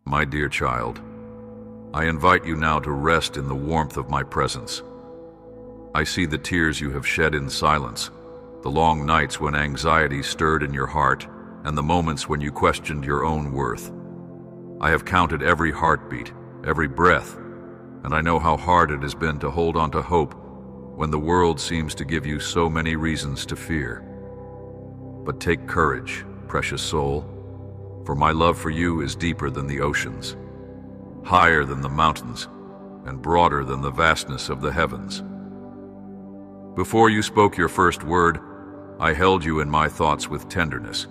My dear child, I invite you now to rest in the warmth of my presence. I see the tears you have shed in silence, the long nights when anxiety stirred in your heart, and the moments when you questioned your own worth. I have counted every heartbeat, every breath, and I know how hard it has been to hold on to hope when the world seems to give you so many reasons to fear. But take courage, precious soul, for my love for you is deeper than the oceans, higher than the mountains, and broader than the vastness of the heavens. Before you spoke your first word, I held you in my thoughts with tenderness.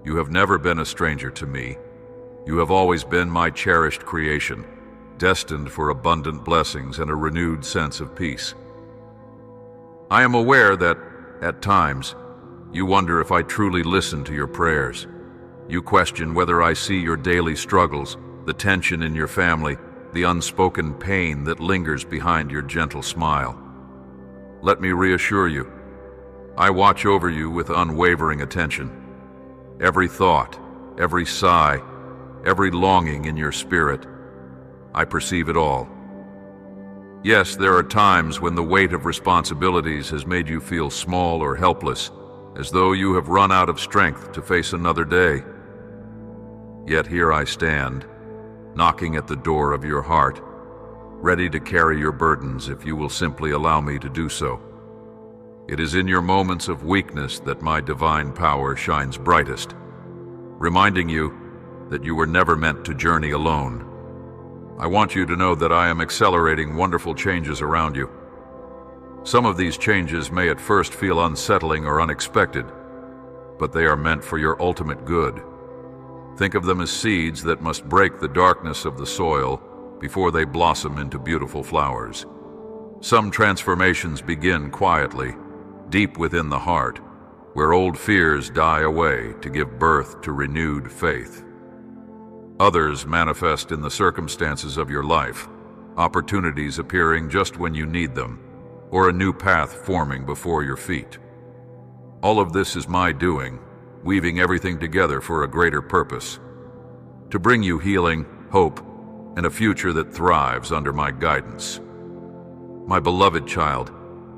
You have never been a stranger to me. You have always been my cherished creation, destined for abundant blessings and a renewed sense of peace. I am aware that, at times, you wonder if I truly listen to your prayers. You question whether I see your daily struggles, the tension in your family, the unspoken pain that lingers behind your gentle smile. Let me reassure you, I watch over you with unwavering attention. Every thought, every sigh, every longing in your spirit, I perceive it all. Yes, there are times when the weight of responsibilities has made you feel small or helpless, as though you have run out of strength to face another day. Yet here I stand, knocking at the door of your heart, ready to carry your burdens if you will simply allow me to do so. It is in your moments of weakness that my divine power shines brightest, reminding you that you were never meant to journey alone. I want you to know that I am accelerating wonderful changes around you. Some of these changes may at first feel unsettling or unexpected, but they are meant for your ultimate good. Think of them as seeds that must break the darkness of the soil before they blossom into beautiful flowers. Some transformations begin quietly, deep within the heart, where old fears die away to give birth to renewed faith. Others manifest in the circumstances of your life, opportunities appearing just when you need them, or a new path forming before your feet. All of this is my doing, weaving everything together for a greater purpose, to bring you healing, hope, and a future that thrives under my guidance. My beloved child,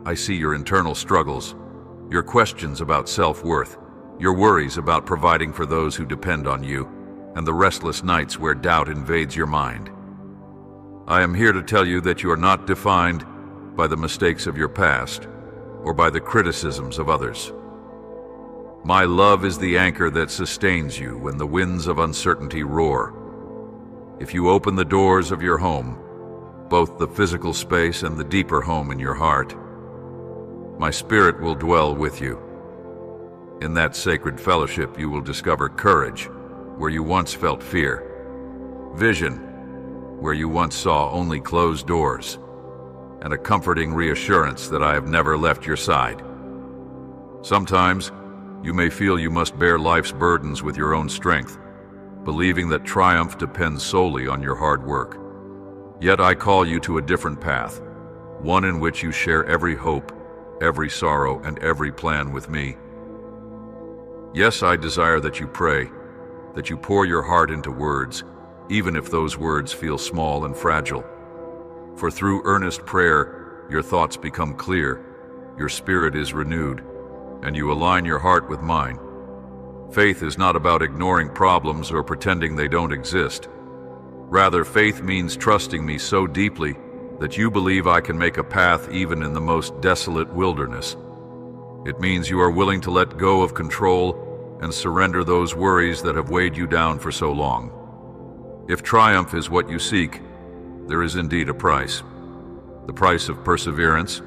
I see your internal struggles, your questions about self-worth, your worries about providing for those who depend on you, and the restless nights where doubt invades your mind. I am here to tell you that you are not defined by the mistakes of your past or by the criticisms of others. My love is the anchor that sustains you when the winds of uncertainty roar. If you open the doors of your home, both the physical space and the deeper home in your heart, my spirit will dwell with you. In that sacred fellowship, you will discover courage where you once felt fear, vision where you once saw only closed doors, and a comforting reassurance that I have never left your side. Sometimes, you may feel you must bear life's burdens with your own strength, believing that triumph depends solely on your hard work. Yet I call you to a different path, one in which you share every hope, every sorrow, and every plan with me. Yes, I desire that you pray, that you pour your heart into words, even if those words feel small and fragile. For through earnest prayer, your thoughts become clear, your spirit is renewed, and you align your heart with mine. Faith is not about ignoring problems or pretending they don't exist. Rather, faith means trusting me so deeply that you believe I can make a path even in the most desolate wilderness. It means you are willing to let go of control and surrender those worries that have weighed you down for so long. If triumph is what you seek, there is indeed a price. The price of perseverance,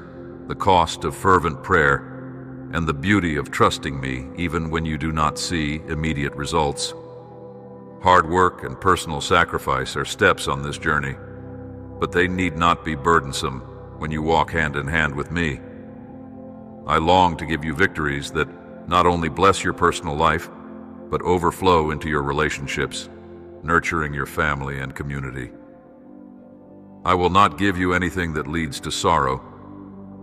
the cost of fervent prayer, and the beauty of trusting me even when you do not see immediate results. Hard work and personal sacrifice are steps on this journey, but they need not be burdensome when you walk hand in hand with me. I long to give you victories that not only bless your personal life, but overflow into your relationships, nurturing your family and community. I will not give you anything that leads to sorrow,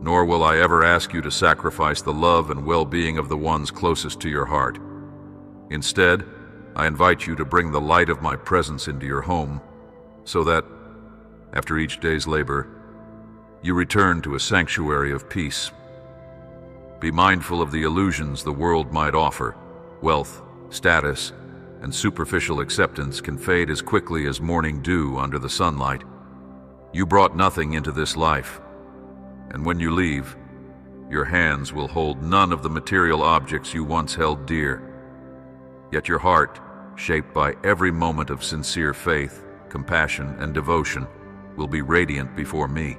nor will I ever ask you to sacrifice the love and well-being of the ones closest to your heart. Instead, I invite you to bring the light of my presence into your home so that, after each day's labor, you return to a sanctuary of peace. Be mindful of the illusions the world might offer. Wealth, status, and superficial acceptance can fade as quickly as morning dew under the sunlight. You brought nothing into this life, and when you leave, your hands will hold none of the material objects you once held dear. Yet your heart, shaped by every moment of sincere faith, compassion, and devotion, will be radiant before me.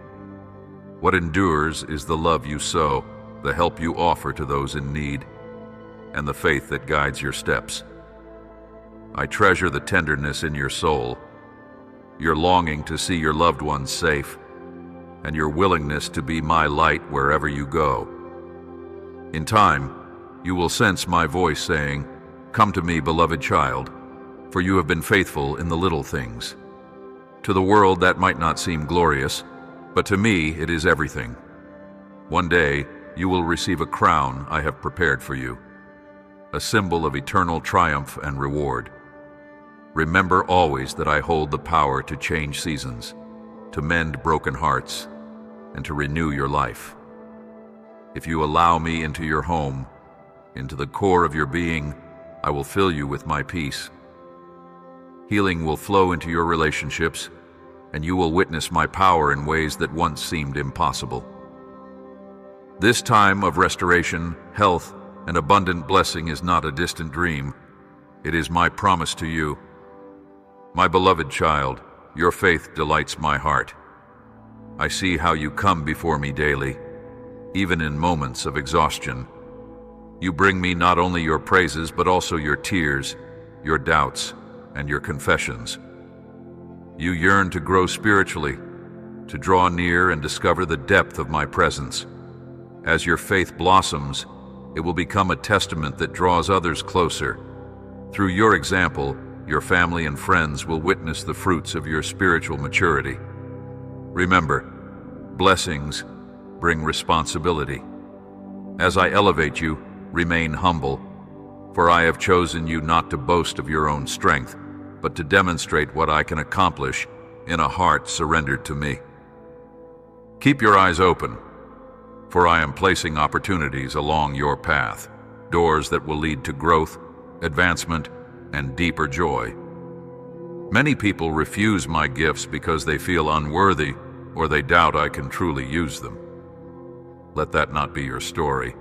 What endures is the love you sow, the help you offer to those in need, and the faith that guides your steps. I treasure the tenderness in your soul, your longing to see your loved ones safe, and your willingness to be my light wherever you go. In time, you will sense my voice saying, "Come to me, beloved child, for you have been faithful in the little things." To the world that might not seem glorious, but to me it is everything. One day, you will receive a crown I have prepared for you, a symbol of eternal triumph and reward. Remember always that I hold the power to change seasons, to mend broken hearts, and to renew your life. If you allow me into your home, into the core of your being, I will fill you with my peace. Healing will flow into your relationships, and you will witness my power in ways that once seemed impossible. This time of restoration, health, and abundant blessing is not a distant dream. It is my promise to you. My beloved child, your faith delights my heart. I see how you come before me daily, even in moments of exhaustion. You bring me not only your praises, but also your tears, your doubts, and your confessions. You yearn to grow spiritually, to draw near and discover the depth of my presence. As your faith blossoms, it will become a testament that draws others closer. Through your example, your family and friends will witness the fruits of your spiritual maturity. Remember, blessings bring responsibility. As I elevate you, remain humble, for I have chosen you not to boast of your own strength, but to demonstrate what I can accomplish in a heart surrendered to me. Keep your eyes open, for I am placing opportunities along your path, doors that will lead to growth, advancement, and deeper joy. Many people refuse my gifts because they feel unworthy or they doubt I can truly use them. Let that not be your story.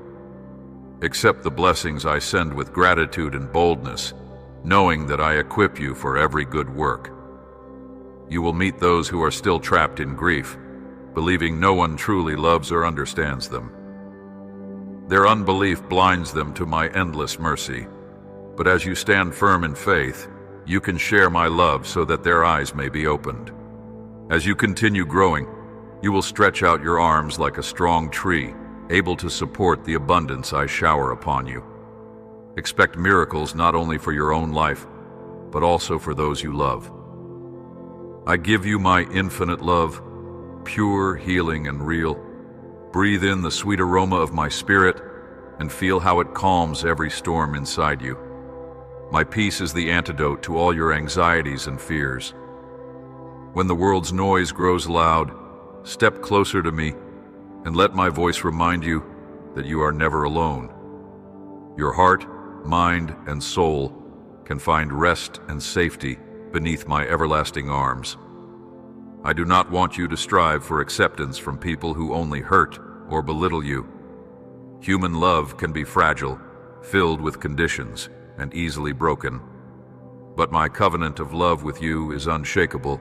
Accept the blessings I send with gratitude and boldness, knowing that I equip you for every good work. You will meet those who are still trapped in grief, believing no one truly loves or understands them. Their unbelief blinds them to my endless mercy, but as you stand firm in faith, you can share my love so that their eyes may be opened. As you continue growing, you will stretch out your arms like a strong tree, able to support the abundance I shower upon you. Expect miracles not only for your own life, but also for those you love. I give you my infinite love, pure, healing, and real. Breathe in the sweet aroma of my spirit and feel how it calms every storm inside you. My peace is the antidote to all your anxieties and fears. When the world's noise grows loud, step closer to me and let my voice remind you that you are never alone. Your heart, mind, and soul can find rest and safety beneath my everlasting arms. I do not want you to strive for acceptance from people who only hurt or belittle you. Human love can be fragile, filled with conditions, and easily broken. But my covenant of love with you is unshakable,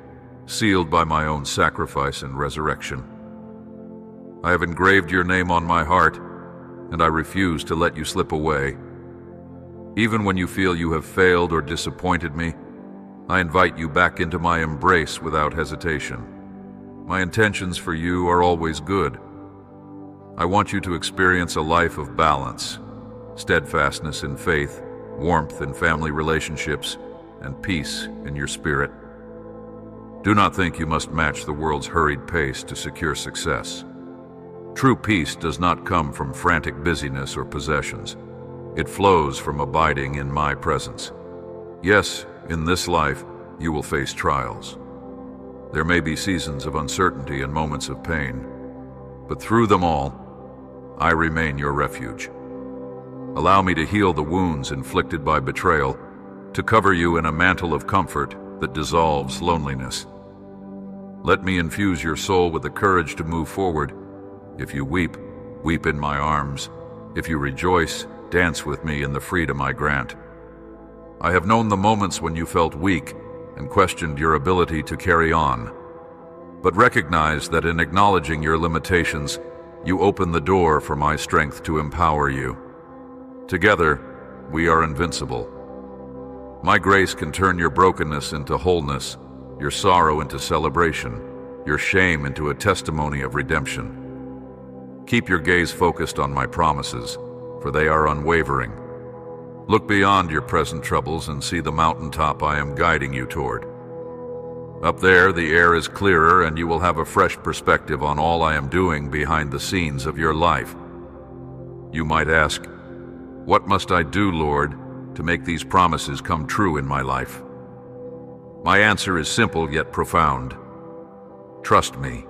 sealed by my own sacrifice and resurrection. I have engraved your name on my heart, and I refuse to let you slip away. Even when you feel you have failed or disappointed me, I invite you back into my embrace without hesitation. My intentions for you are always good. I want you to experience a life of balance, steadfastness in faith, warmth in family relationships, and peace in your spirit. Do not think you must match the world's hurried pace to secure success. True peace does not come from frantic busyness or possessions. It flows from abiding in my presence. Yes, in this life, you will face trials. There may be seasons of uncertainty and moments of pain, but through them all, I remain your refuge. Allow me to heal the wounds inflicted by betrayal, to cover you in a mantle of comfort that dissolves loneliness. Let me infuse your soul with the courage to move forward. If you weep, weep in my arms. If you rejoice, dance with me in the freedom I grant. I have known the moments when you felt weak and questioned your ability to carry on, but recognize that in acknowledging your limitations, you open the door for my strength to empower you. Together, we are invincible. My grace can turn your brokenness into wholeness, your sorrow into celebration, your shame into a testimony of redemption. Keep your gaze focused on my promises, for they are unwavering. Look beyond your present troubles and see the mountaintop I am guiding you toward. Up there, the air is clearer and you will have a fresh perspective on all I am doing behind the scenes of your life. You might ask, "What must I do, Lord, to make these promises come true in my life?" My answer is simple yet profound. Trust me.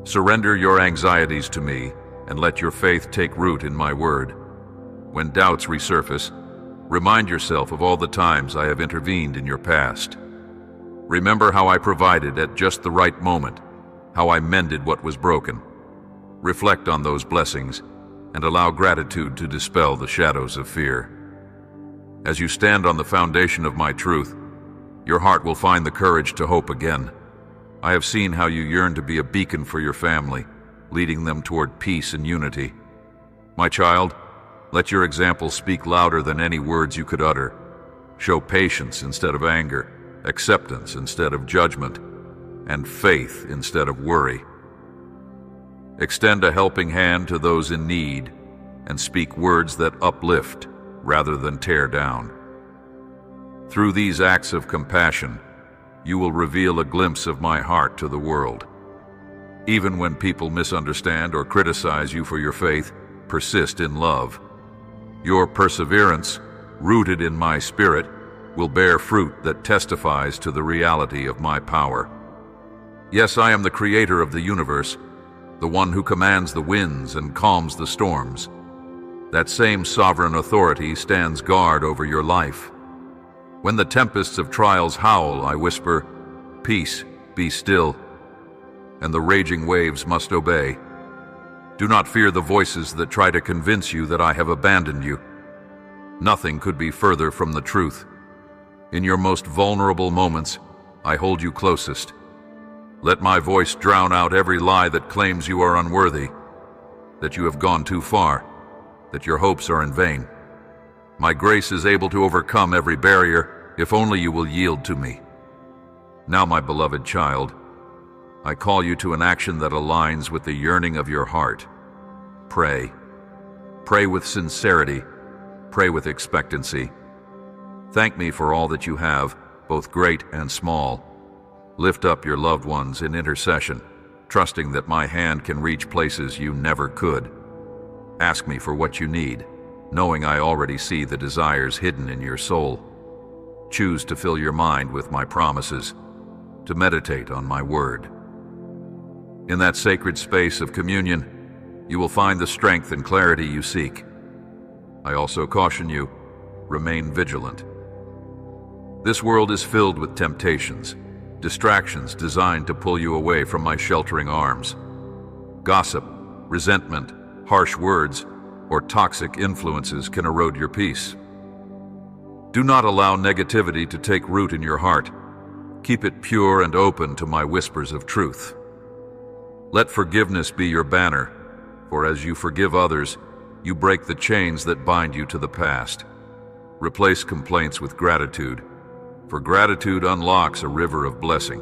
Surrender your anxieties to me and let your faith take root in my word. When doubts resurface, remind yourself of all the times I have intervened in your past. Remember how I provided at just the right moment, how I mended what was broken. Reflect on those blessings and allow gratitude to dispel the shadows of fear. As you stand on the foundation of my truth, your heart will find the courage to hope again. I have seen how you yearn to be a beacon for your family, leading them toward peace and unity. My child, let your example speak louder than any words you could utter. Show patience instead of anger, acceptance instead of judgment, and faith instead of worry. Extend a helping hand to those in need and speak words that uplift rather than tear down. Through these acts of compassion, you will reveal a glimpse of my heart to the world. Even when people misunderstand or criticize you for your faith, persist in love. Your perseverance, rooted in my spirit, will bear fruit that testifies to the reality of my power. Yes, I am the creator of the universe, the one who commands the winds and calms the storms. That same sovereign authority stands guard over your life. When the tempests of trials howl, I whisper, "Peace, be still," and the raging waves must obey. Do not fear the voices that try to convince you that I have abandoned you. Nothing could be further from the truth. In your most vulnerable moments, I hold you closest. Let my voice drown out every lie that claims you are unworthy, that you have gone too far, that your hopes are in vain. My grace is able to overcome every barrier if only you will yield to me. Now, my beloved child, I call you to an action that aligns with the yearning of your heart. Pray. Pray with sincerity. Pray with expectancy. Thank me for all that you have, both great and small. Lift up your loved ones in intercession, trusting that my hand can reach places you never could. Ask me for what you need, knowing I already see the desires hidden in your soul. Choose to fill your mind with my promises, to meditate on my word. In that sacred space of communion, you will find the strength and clarity you seek. I also caution you, remain vigilant. This world is filled with temptations, distractions designed to pull you away from my sheltering arms. Gossip, resentment, harsh words, or toxic influences can erode your peace. Do not allow negativity to take root in your heart. Keep it pure and open to my whispers of truth. Let forgiveness be your banner, for as you forgive others, you break the chains that bind you to the past. Replace complaints with gratitude, for gratitude unlocks a river of blessing.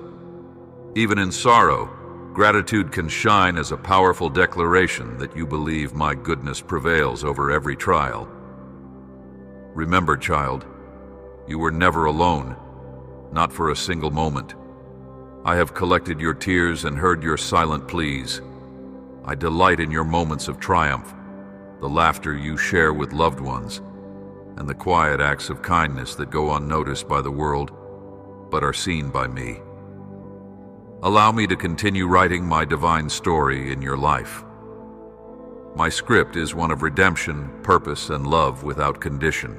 Even in sorrow, gratitude can shine as a powerful declaration that you believe my goodness prevails over every trial. Remember, child, you were never alone, not for a single moment. I have collected your tears and heard your silent pleas. I delight in your moments of triumph, the laughter you share with loved ones, and the quiet acts of kindness that go unnoticed by the world, but are seen by me. Allow me to continue writing my divine story in your life. My script is one of redemption, purpose, and love without condition.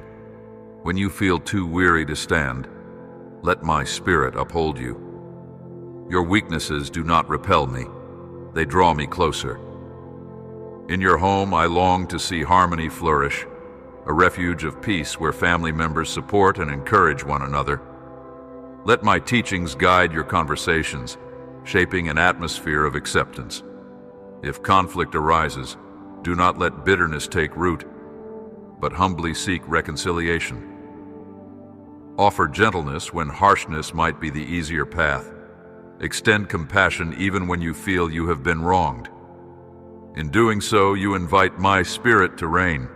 When you feel too weary to stand, let my spirit uphold you. Your weaknesses do not repel me. They draw me closer. In your home, I long to see harmony flourish, a refuge of peace where family members support and encourage one another. Let my teachings guide your conversations, shaping an atmosphere of acceptance. If conflict arises, do not let bitterness take root, but humbly seek reconciliation. Offer gentleness when harshness might be the easier path. Extend compassion even when you feel you have been wronged. In doing so, you invite my spirit to reign.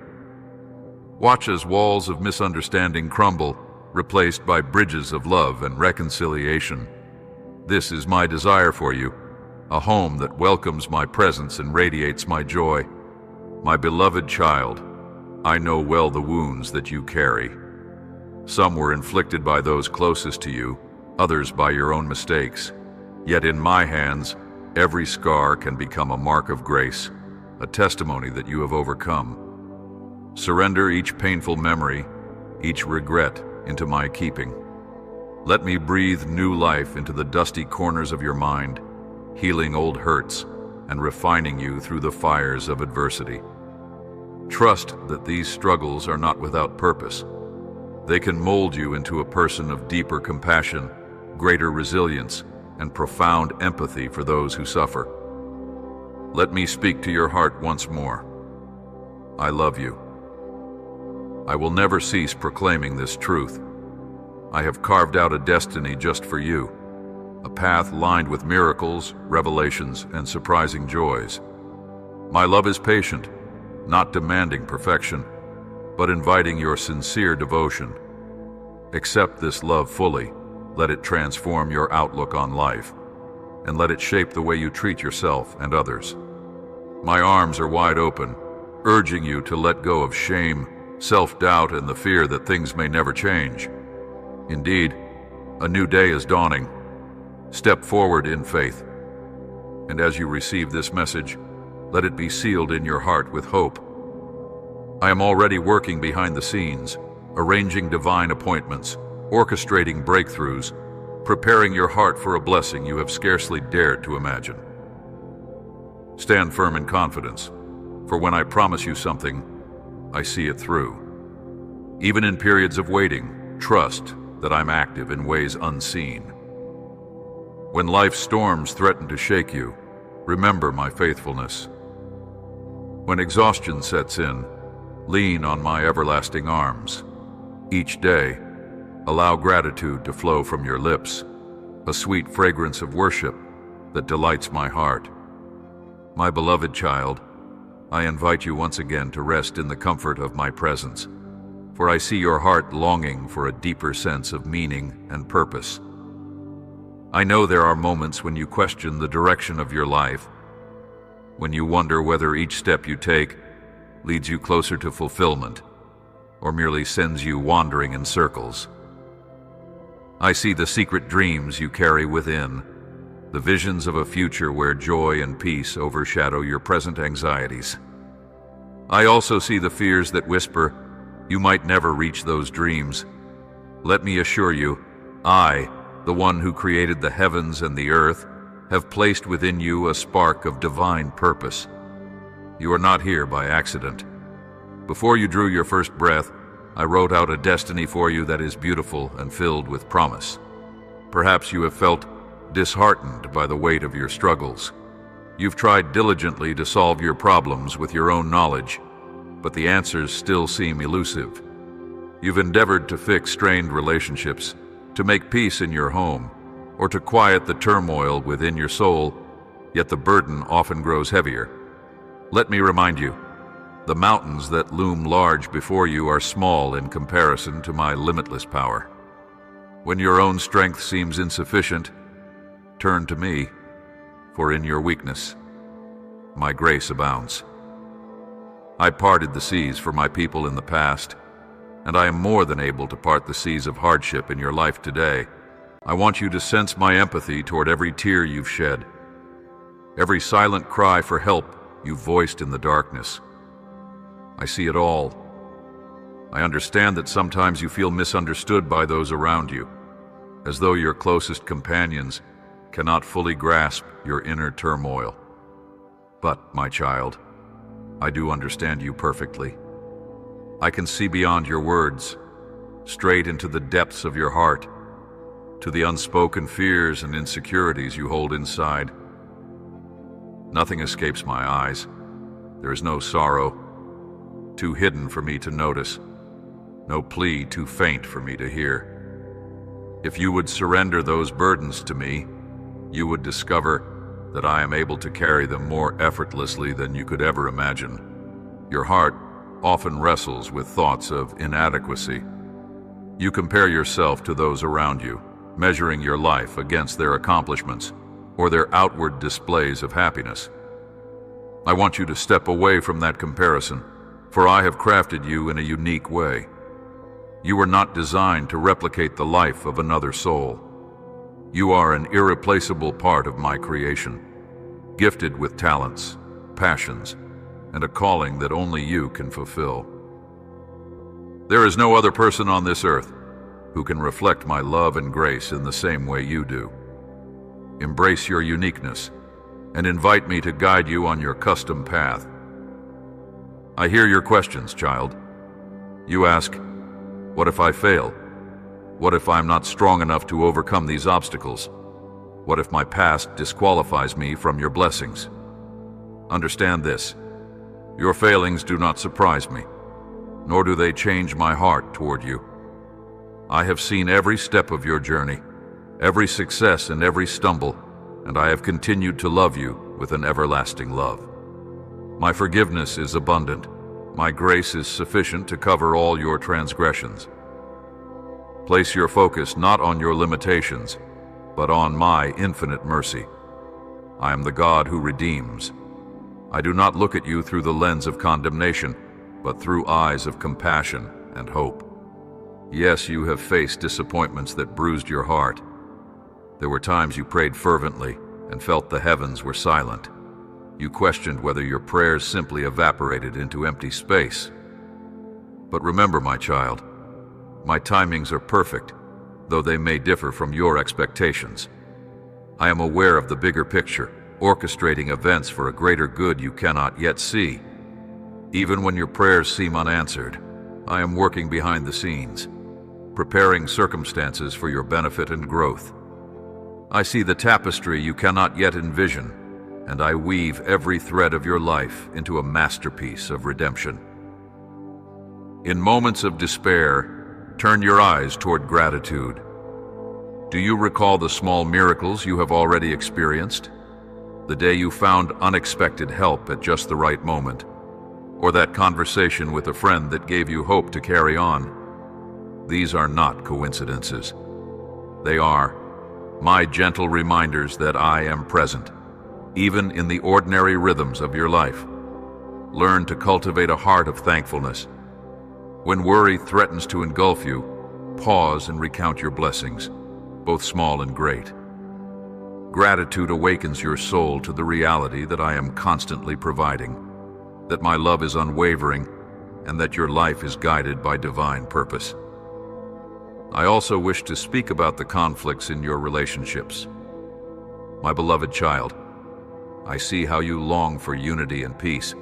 Watch as walls of misunderstanding crumble, replaced by bridges of love and reconciliation. This is my desire for you, a home that welcomes my presence and radiates my joy. My beloved child, I know well the wounds that you carry. Some were inflicted by those closest to you, others by your own mistakes. Yet in my hands, every scar can become a mark of grace, a testimony that you have overcome. Surrender each painful memory, each regret into my keeping. Let me breathe new life into the dusty corners of your mind, healing old hurts and refining you through the fires of adversity. Trust that these struggles are not without purpose. They can mold you into a person of deeper compassion, greater resilience, and profound empathy for those who suffer. Let me speak to your heart once more. I love you. I will never cease proclaiming this truth. I have carved out a destiny just for you, a path lined with miracles, revelations, and surprising joys. My love is patient, not demanding perfection, but inviting your sincere devotion. Accept this love fully, let it transform your outlook on life, and let it shape the way you treat yourself and others. My arms are wide open, urging you to let go of shame, self-doubt, and the fear that things may never change. Indeed, a new day is dawning. Step forward in faith. And as you receive this message, let it be sealed in your heart with hope. I am already working behind the scenes, arranging divine appointments, orchestrating breakthroughs, preparing your heart for a blessing you have scarcely dared to imagine. Stand firm in confidence, for when I promise you something, I see it through. Even in periods of waiting, trust that I'm active in ways unseen. When life's storms threaten to shake you, remember my faithfulness. When exhaustion sets in, lean on my everlasting arms. Each day, allow gratitude to flow from your lips, a sweet fragrance of worship that delights my heart. My beloved child, I invite you once again to rest in the comfort of my presence, for I see your heart longing for a deeper sense of meaning and purpose. I know there are moments when you question the direction of your life, when you wonder whether each step you take leads you closer to fulfillment, or merely sends you wandering in circles. I see the secret dreams you carry within, the visions of a future where joy and peace overshadow your present anxieties. I also see the fears that whisper, you might never reach those dreams. Let me assure you, I, the one who created the heavens and the earth, have placed within you a spark of divine purpose. You are not here by accident. Before you drew your first breath, I wrote out a destiny for you that is beautiful and filled with promise. Perhaps you have felt disheartened by the weight of your struggles. You've tried diligently to solve your problems with your own knowledge, but the answers still seem elusive. You've endeavored to fix strained relationships, to make peace in your home, or to quiet the turmoil within your soul, yet the burden often grows heavier. Let me remind you, the mountains that loom large before you are small in comparison to my limitless power. When your own strength seems insufficient, turn to me, for in your weakness, my grace abounds. I parted the seas for my people in the past, and I am more than able to part the seas of hardship in your life today. I want you to sense my empathy toward every tear you've shed, every silent cry for help you've voiced in the darkness. I see it all. I understand that sometimes you feel misunderstood by those around you, as though your closest companions cannot fully grasp your inner turmoil. But, my child, I do understand you perfectly. I can see beyond your words, straight into the depths of your heart, to the unspoken fears and insecurities you hold inside. Nothing escapes my eyes. There is no sorrow too hidden for me to notice, no plea too faint for me to hear. If you would surrender those burdens to me, you would discover that I am able to carry them more effortlessly than you could ever imagine. Your heart often wrestles with thoughts of inadequacy. You compare yourself to those around you, measuring your life against their accomplishments or their outward displays of happiness. I want you to step away from that comparison, for I have crafted you in a unique way. You were not designed to replicate the life of another soul. You are an irreplaceable part of my creation, gifted with talents, passions, and a calling that only you can fulfill. There is no other person on this earth who can reflect my love and grace in the same way you do. Embrace your uniqueness and invite me to guide you on your custom path. I hear your questions, child. You ask, what if I fail? What if I'm not strong enough to overcome these obstacles? What if my past disqualifies me from your blessings? Understand this. Your failings do not surprise me, nor do they change my heart toward you. I have seen every step of your journey, every success and every stumble, and I have continued to love you with an everlasting love. My forgiveness is abundant. My grace is sufficient to cover all your transgressions. Place your focus not on your limitations, but on my infinite mercy. I am the God who redeems. I do not look at you through the lens of condemnation, but through eyes of compassion and hope. Yes, you have faced disappointments that bruised your heart. There were times you prayed fervently and felt the heavens were silent. You questioned whether your prayers simply evaporated into empty space. But remember, my child, my timings are perfect, though they may differ from your expectations. I am aware of the bigger picture, orchestrating events for a greater good you cannot yet see. Even when your prayers seem unanswered, I am working behind the scenes, preparing circumstances for your benefit and growth. I see the tapestry you cannot yet envision, and I weave every thread of your life into a masterpiece of redemption. In moments of despair, turn your eyes toward gratitude. Do you recall the small miracles you have already experienced? The day you found unexpected help at just the right moment, or that conversation with a friend that gave you hope to carry on. These are not coincidences. They are my gentle reminders that I am present, even in the ordinary rhythms of your life. Learn to cultivate a heart of thankfulness. When worry threatens to engulf you, pause and recount your blessings, both small and great. Gratitude awakens your soul to the reality that I am constantly providing, that my love is unwavering, and that your life is guided by divine purpose. I also wish to speak about the conflicts in your relationships. My beloved child, I see how you long for unity and peace,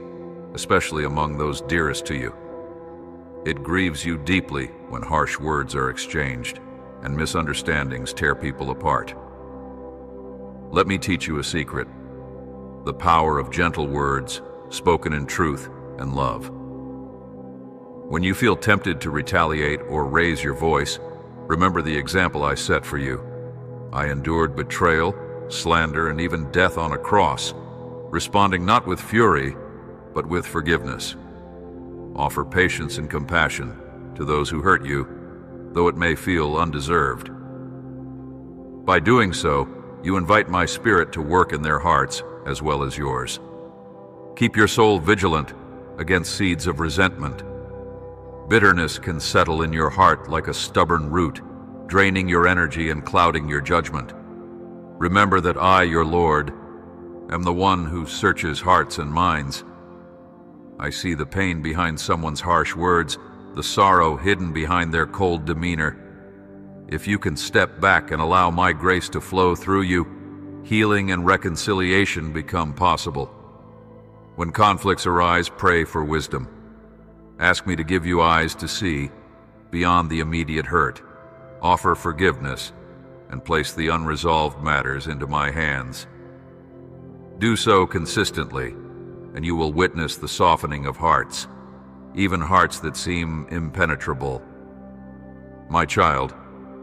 especially among those dearest to you. It grieves you deeply when harsh words are exchanged and misunderstandings tear people apart. Let me teach you a secret: the power of gentle words spoken in truth and love. When you feel tempted to retaliate or raise your voice, remember the example I set for you. I endured betrayal, slander, and even death on a cross, responding not with fury, but with forgiveness. Offer patience and compassion to those who hurt you, though it may feel undeserved. By doing so, you invite my spirit to work in their hearts as well as yours. Keep your soul vigilant against seeds of resentment. Bitterness can settle in your heart like a stubborn root, draining your energy and clouding your judgment. Remember that I, your Lord, am the one who searches hearts and minds. I see the pain behind someone's harsh words, the sorrow hidden behind their cold demeanor. If you can step back and allow my grace to flow through you, healing and reconciliation become possible. When conflicts arise, pray for wisdom. Ask me to give you eyes to see beyond the immediate hurt. Offer forgiveness and place the unresolved matters into my hands. Do so consistently, and you will witness the softening of hearts, even hearts that seem impenetrable. My child,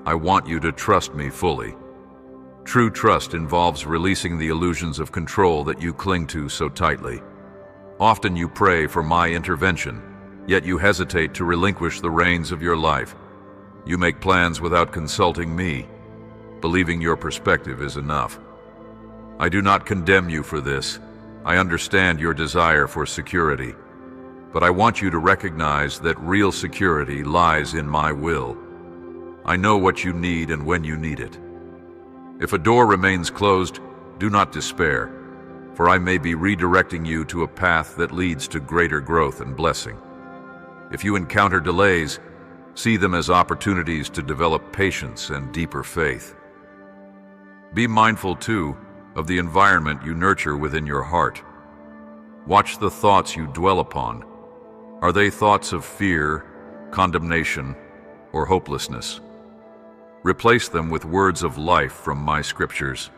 I want you to trust me fully. True trust involves releasing the illusions of control that you cling to so tightly. Often you pray for my intervention, yet you hesitate to relinquish the reins of your life. You make plans without consulting me, believing your perspective is enough. I do not condemn you for this. I understand your desire for security, but I want you to recognize that real security lies in my will. I know what you need and when you need it. If a door remains closed, do not despair, for I may be redirecting you to a path that leads to greater growth and blessing. If you encounter delays, see them as opportunities to develop patience and deeper faith. Be mindful, too, of the environment you nurture within your heart. Watch the thoughts you dwell upon. Are they thoughts of fear, condemnation, or hopelessness? Replace them with words of life from my scriptures.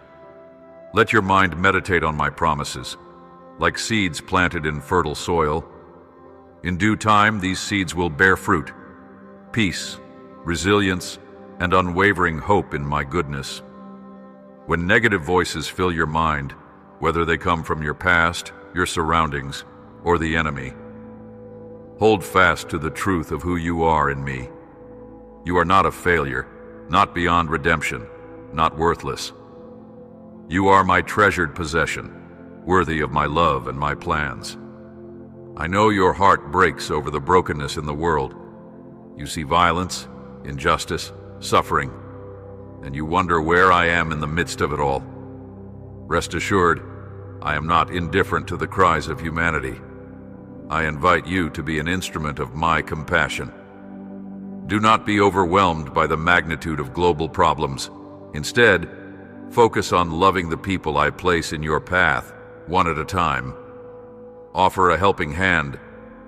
Let your mind meditate on my promises, like seeds planted in fertile soil. In due time, these seeds will bear fruit, peace, resilience, and unwavering hope in my goodness. When negative voices fill your mind, whether they come from your past, your surroundings, or the enemy, hold fast to the truth of who you are in me. You are not a failure, not beyond redemption, not worthless. You are my treasured possession, worthy of my love and my plans. I know your heart breaks over the brokenness in the world. You see violence, injustice, suffering, and you wonder where I am in the midst of it all. Rest assured, I am not indifferent to the cries of humanity. I invite you to be an instrument of my compassion. Do not be overwhelmed by the magnitude of global problems. Instead, focus on loving the people I place in your path, one at a time. Offer a helping hand,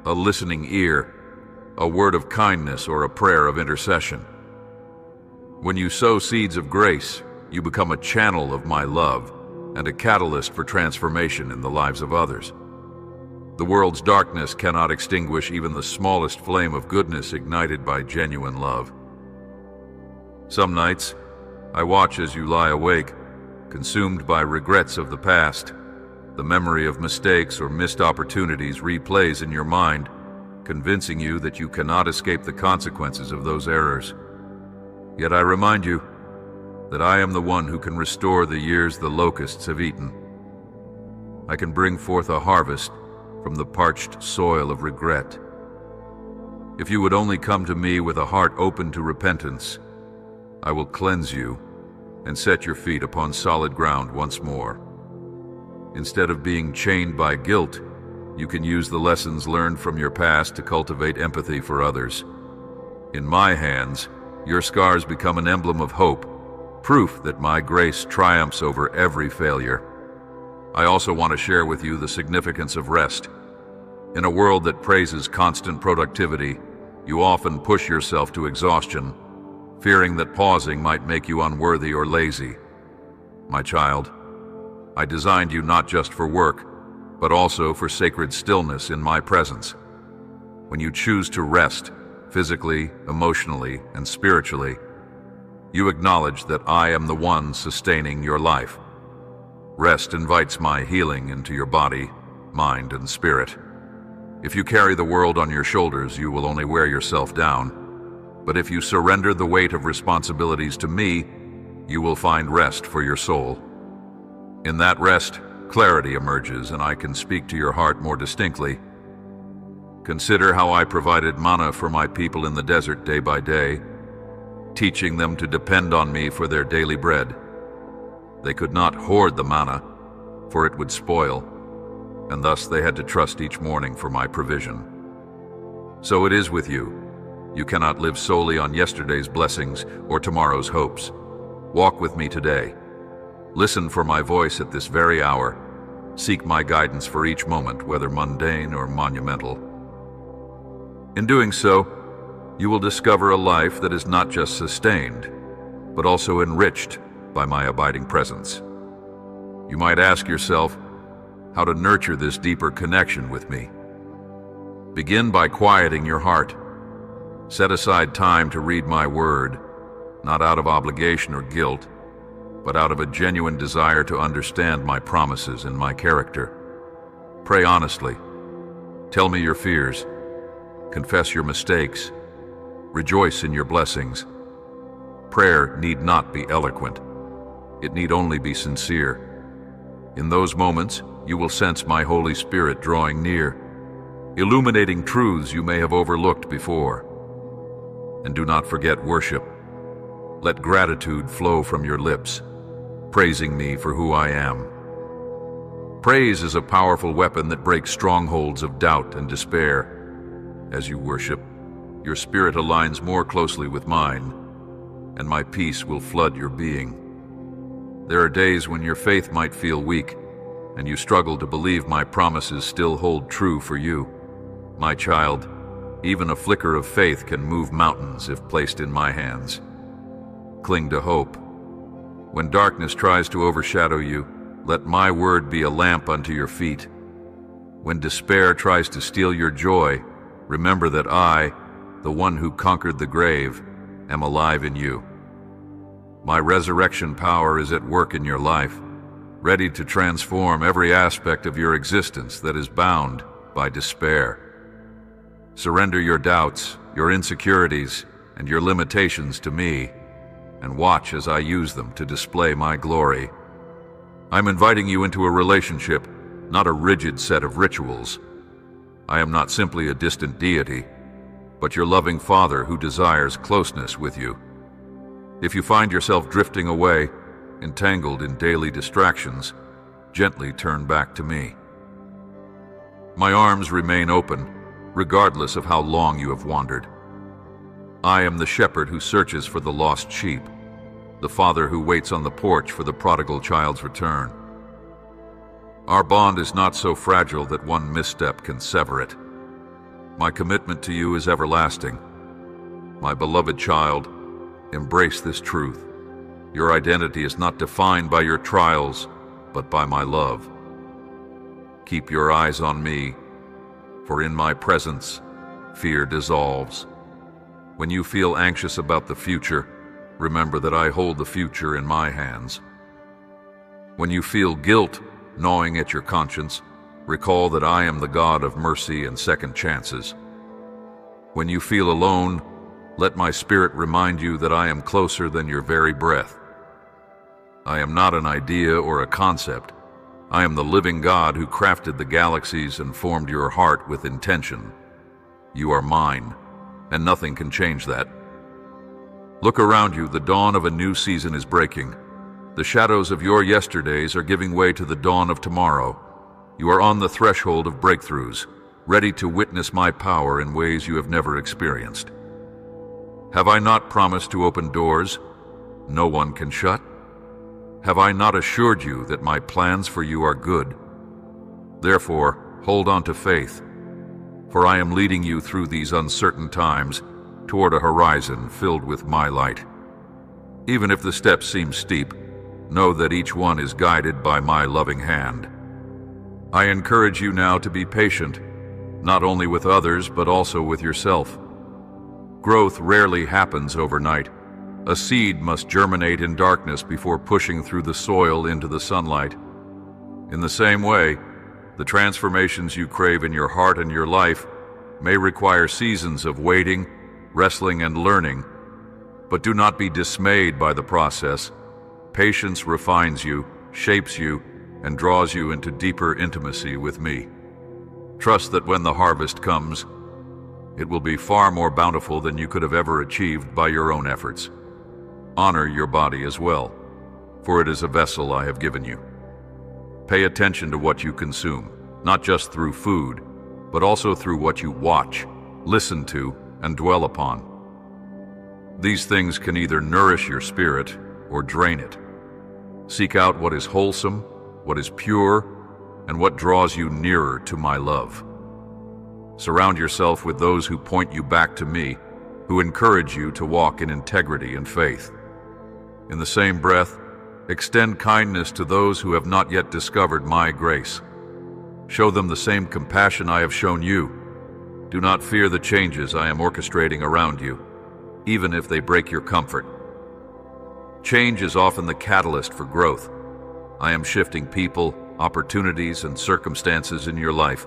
a listening ear, a word of kindness, or a prayer of intercession. When you sow seeds of grace, you become a channel of my love and a catalyst for transformation in the lives of others. The world's darkness cannot extinguish even the smallest flame of goodness ignited by genuine love. Some nights, I watch as you lie awake, consumed by regrets of the past. The memory of mistakes or missed opportunities replays in your mind, convincing you that you cannot escape the consequences of those errors. Yet I remind you that I am the one who can restore the years the locusts have eaten. I can bring forth a harvest from the parched soil of regret. If you would only come to me with a heart open to repentance, I will cleanse you and set your feet upon solid ground once more. Instead of being chained by guilt, you can use the lessons learned from your past to cultivate empathy for others. In my hands, your scars become an emblem of hope, proof that my grace triumphs over every failure. I also want to share with you the significance of rest. In a world that praises constant productivity, you often push yourself to exhaustion, fearing that pausing might make you unworthy or lazy. My child, I designed you not just for work, but also for sacred stillness in my presence. When you choose to rest, physically, emotionally, and spiritually, you acknowledge that I am the one sustaining your life. Rest invites my healing into your body, mind, and spirit. If you carry the world on your shoulders, you will only wear yourself down. But if you surrender the weight of responsibilities to me, you will find rest for your soul. In that rest, clarity emerges, and I can speak to your heart more distinctly. Consider how I provided manna for my people in the desert day by day, teaching them to depend on me for their daily bread. They could not hoard the manna, for it would spoil, and thus they had to trust each morning for my provision. So it is with you. You cannot live solely on yesterday's blessings or tomorrow's hopes. Walk with me today. Listen for my voice at this very hour. Seek my guidance for each moment, whether mundane or monumental. In doing so, you will discover a life that is not just sustained, but also enriched by my abiding presence. You might ask yourself how to nurture this deeper connection with me. Begin by quieting your heart. Set aside time to read my word, not out of obligation or guilt, but out of a genuine desire to understand my promises and my character. Pray honestly. Tell me your fears. Confess your mistakes. Rejoice in your blessings. Prayer need not be eloquent. It need only be sincere. In those moments, you will sense my Holy Spirit drawing near, illuminating truths you may have overlooked before. And do not forget worship. Let gratitude flow from your lips, praising me for who I am. Praise is a powerful weapon that breaks strongholds of doubt and despair. As you worship, your spirit aligns more closely with mine, and my peace will flood your being. There are days when your faith might feel weak, and you struggle to believe my promises still hold true for you. My child, even a flicker of faith can move mountains if placed in my hands. Cling to hope. When darkness tries to overshadow you, let my word be a lamp unto your feet. When despair tries to steal your joy, remember that I, the one who conquered the grave, am alive in you. My resurrection power is at work in your life, ready to transform every aspect of your existence that is bound by despair. Surrender your doubts, your insecurities, and your limitations to me, and watch as I use them to display my glory. I'm inviting you into a relationship, not a rigid set of rituals. I am not simply a distant deity, but your loving Father who desires closeness with you. If you find yourself drifting away, entangled in daily distractions, gently turn back to me. My arms remain open, regardless of how long you have wandered. I am the shepherd who searches for the lost sheep, the father who waits on the porch for the prodigal child's return. Our bond is not so fragile that one misstep can sever it. My commitment to you is everlasting. My beloved child, embrace this truth. Your identity is not defined by your trials, but by my love. Keep your eyes on me, for in my presence, fear dissolves. When you feel anxious about the future, remember that I hold the future in my hands. When you feel guilt gnawing at your conscience, recall that I am the God of mercy and second chances. When you feel alone, let my spirit remind you that I am closer than your very breath. I am not an idea or a concept. I am the living God who crafted the galaxies and formed your heart with intention. You are mine, and nothing can change that. Look around you, the dawn of a new season is breaking. The shadows of your yesterdays are giving way to the dawn of tomorrow. You are on the threshold of breakthroughs, ready to witness my power in ways you have never experienced. Have I not promised to open doors no one can shut? Have I not assured you that my plans for you are good? Therefore, hold on to faith, for I am leading you through these uncertain times toward a horizon filled with my light. Even if the steps seem steep, know that each one is guided by my loving hand. I encourage you now to be patient, not only with others but also with yourself. Growth rarely happens overnight. A seed must germinate in darkness before pushing through the soil into the sunlight. In the same way, the transformations you crave in your heart and your life may require seasons of waiting, wrestling, and learning. But do not be dismayed by the process. Patience refines you, shapes you, and draws you into deeper intimacy with me. Trust that when the harvest comes, It will be far more bountiful than you could have ever achieved by your own efforts. Honor your body as well, for it is a vessel I have given you. Pay attention to what you consume, not just through food, but also through what you watch, listen to, and dwell upon. These things can either nourish your spirit or drain it. Seek out what is wholesome, what is pure, and what draws you nearer to my love. Surround yourself with those who point you back to me, who encourage you to walk in integrity and faith. In the same breath, extend kindness to those who have not yet discovered my grace. Show them the same compassion I have shown you. Do not fear the changes I am orchestrating around you, even if they break your comfort. Change is often the catalyst for growth. I am shifting people, opportunities, and circumstances in your life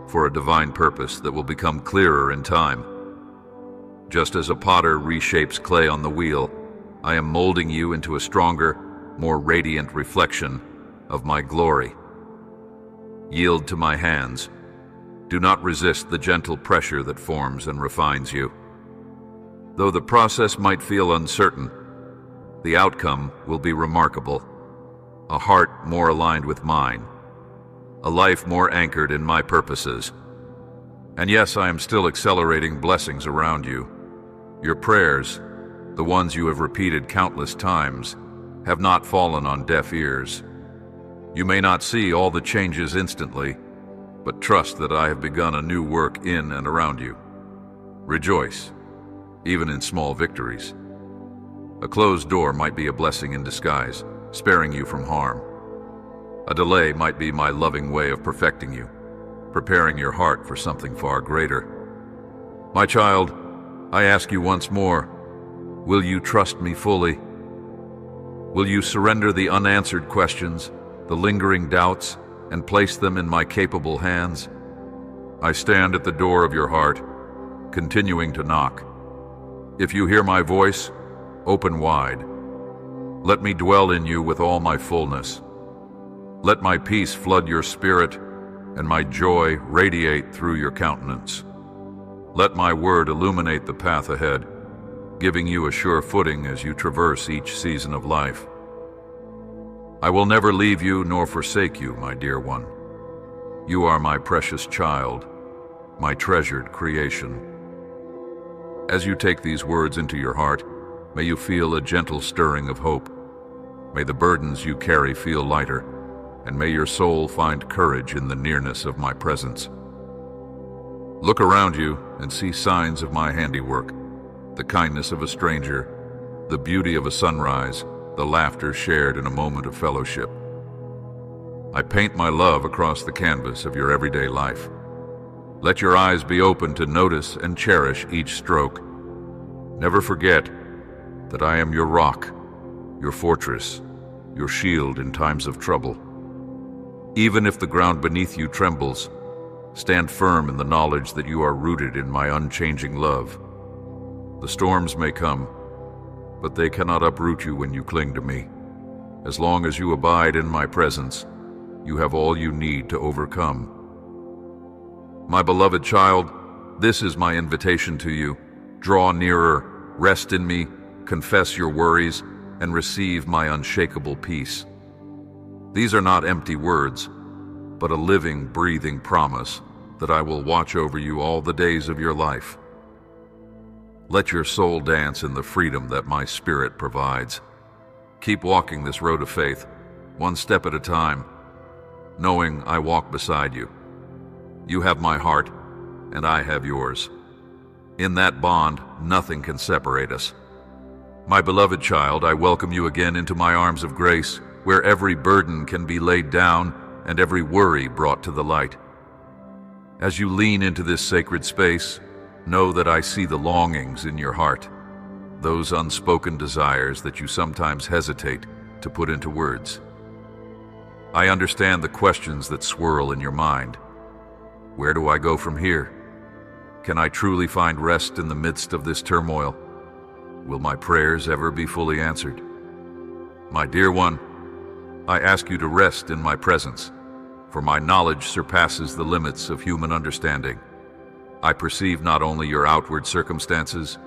for a divine purpose that will become clearer in time. Just as a potter reshapes clay on the wheel, I am molding you into a stronger, more radiant reflection of my glory. Yield to my hands. Do not resist the gentle pressure that forms and refines you. Though the process might feel uncertain, the outcome will be remarkable. A heart more aligned with mine. A life more anchored in my purposes. And yes, I am still accelerating blessings around you. Your prayers, the ones you have repeated countless times, have not fallen on deaf ears. You may not see all the changes instantly, but trust that I have begun a new work in and around you. Rejoice, even in small victories. A closed door might be a blessing in disguise, sparing you from harm. A delay might be my loving way of perfecting you, preparing your heart for something far greater. My child, I ask you once more, will you trust me fully? Will you surrender the unanswered questions, the lingering doubts, and place them in my capable hands? I stand at the door of your heart, continuing to knock. If you hear my voice, open wide. Let me dwell in you with all my fullness. Let my peace flood your spirit, and my joy radiate through your countenance. Let my word illuminate the path ahead, giving you a sure footing as you traverse each season of life. I will never leave you nor forsake you, my dear one. You are my precious child, my treasured creation. As you take these words into your heart, may you feel a gentle stirring of hope. May the burdens you carry feel lighter, and may your soul find courage in the nearness of my presence. Look around you and see signs of my handiwork, the kindness of a stranger, the beauty of a sunrise, the laughter shared in a moment of fellowship. I paint my love across the canvas of your everyday life. Let your eyes be open to notice and cherish each stroke. Never forget that I am your rock, your fortress, your shield in times of trouble. Even if the ground beneath you trembles, stand firm in the knowledge that you are rooted in my unchanging love. The storms may come, but they cannot uproot you when you cling to me. As long as you abide in my presence, you have all you need to overcome. My beloved child, this is my invitation to you. Draw nearer, rest in me, confess your worries, and receive my unshakable peace. These are not empty words, but a living, breathing promise that I will watch over you all the days of your life. Let your soul dance in the freedom that my spirit provides. Keep walking this road of faith, one step at a time, knowing I walk beside you. You have my heart, and I have yours. In that bond, nothing can separate us. My beloved child, I welcome you again into my arms of grace, where every burden can be laid down and every worry brought to the light. As you lean into this sacred space, know that I see the longings in your heart, those unspoken desires that you sometimes hesitate to put into words. I understand the questions that swirl in your mind. Where do I go from here? Can I truly find rest in the midst of this turmoil? Will my prayers ever be fully answered? My dear one, I ask you to rest in my presence, for my knowledge surpasses the limits of human understanding. I perceive not only your outward circumstances,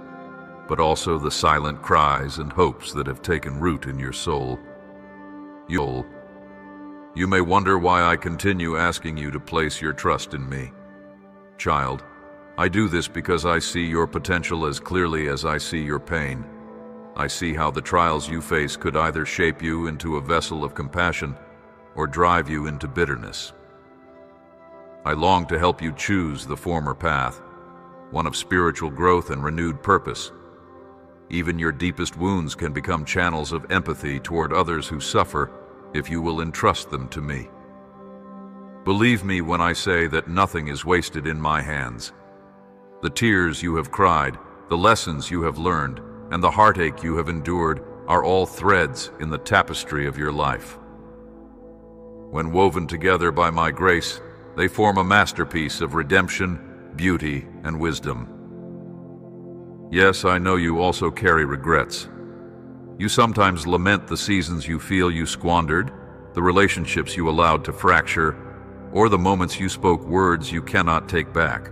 but also the silent cries and hopes that have taken root in your soul. You may wonder why I continue asking you to place your trust in me. Child, I do this because I see your potential as clearly as I see your pain. I see how the trials you face could either shape you into a vessel of compassion or drive you into bitterness. I long to help you choose the former path, one of spiritual growth and renewed purpose. Even your deepest wounds can become channels of empathy toward others who suffer if you will entrust them to me. Believe me when I say that nothing is wasted in my hands. The tears you have cried, the lessons you have learned, and the heartache you have endured are all threads in the tapestry of your life. When woven together by my grace, they form a masterpiece of redemption, beauty, and wisdom. Yes, I know you also carry regrets. You sometimes lament the seasons you feel you squandered, the relationships you allowed to fracture, or the moments you spoke words you cannot take back.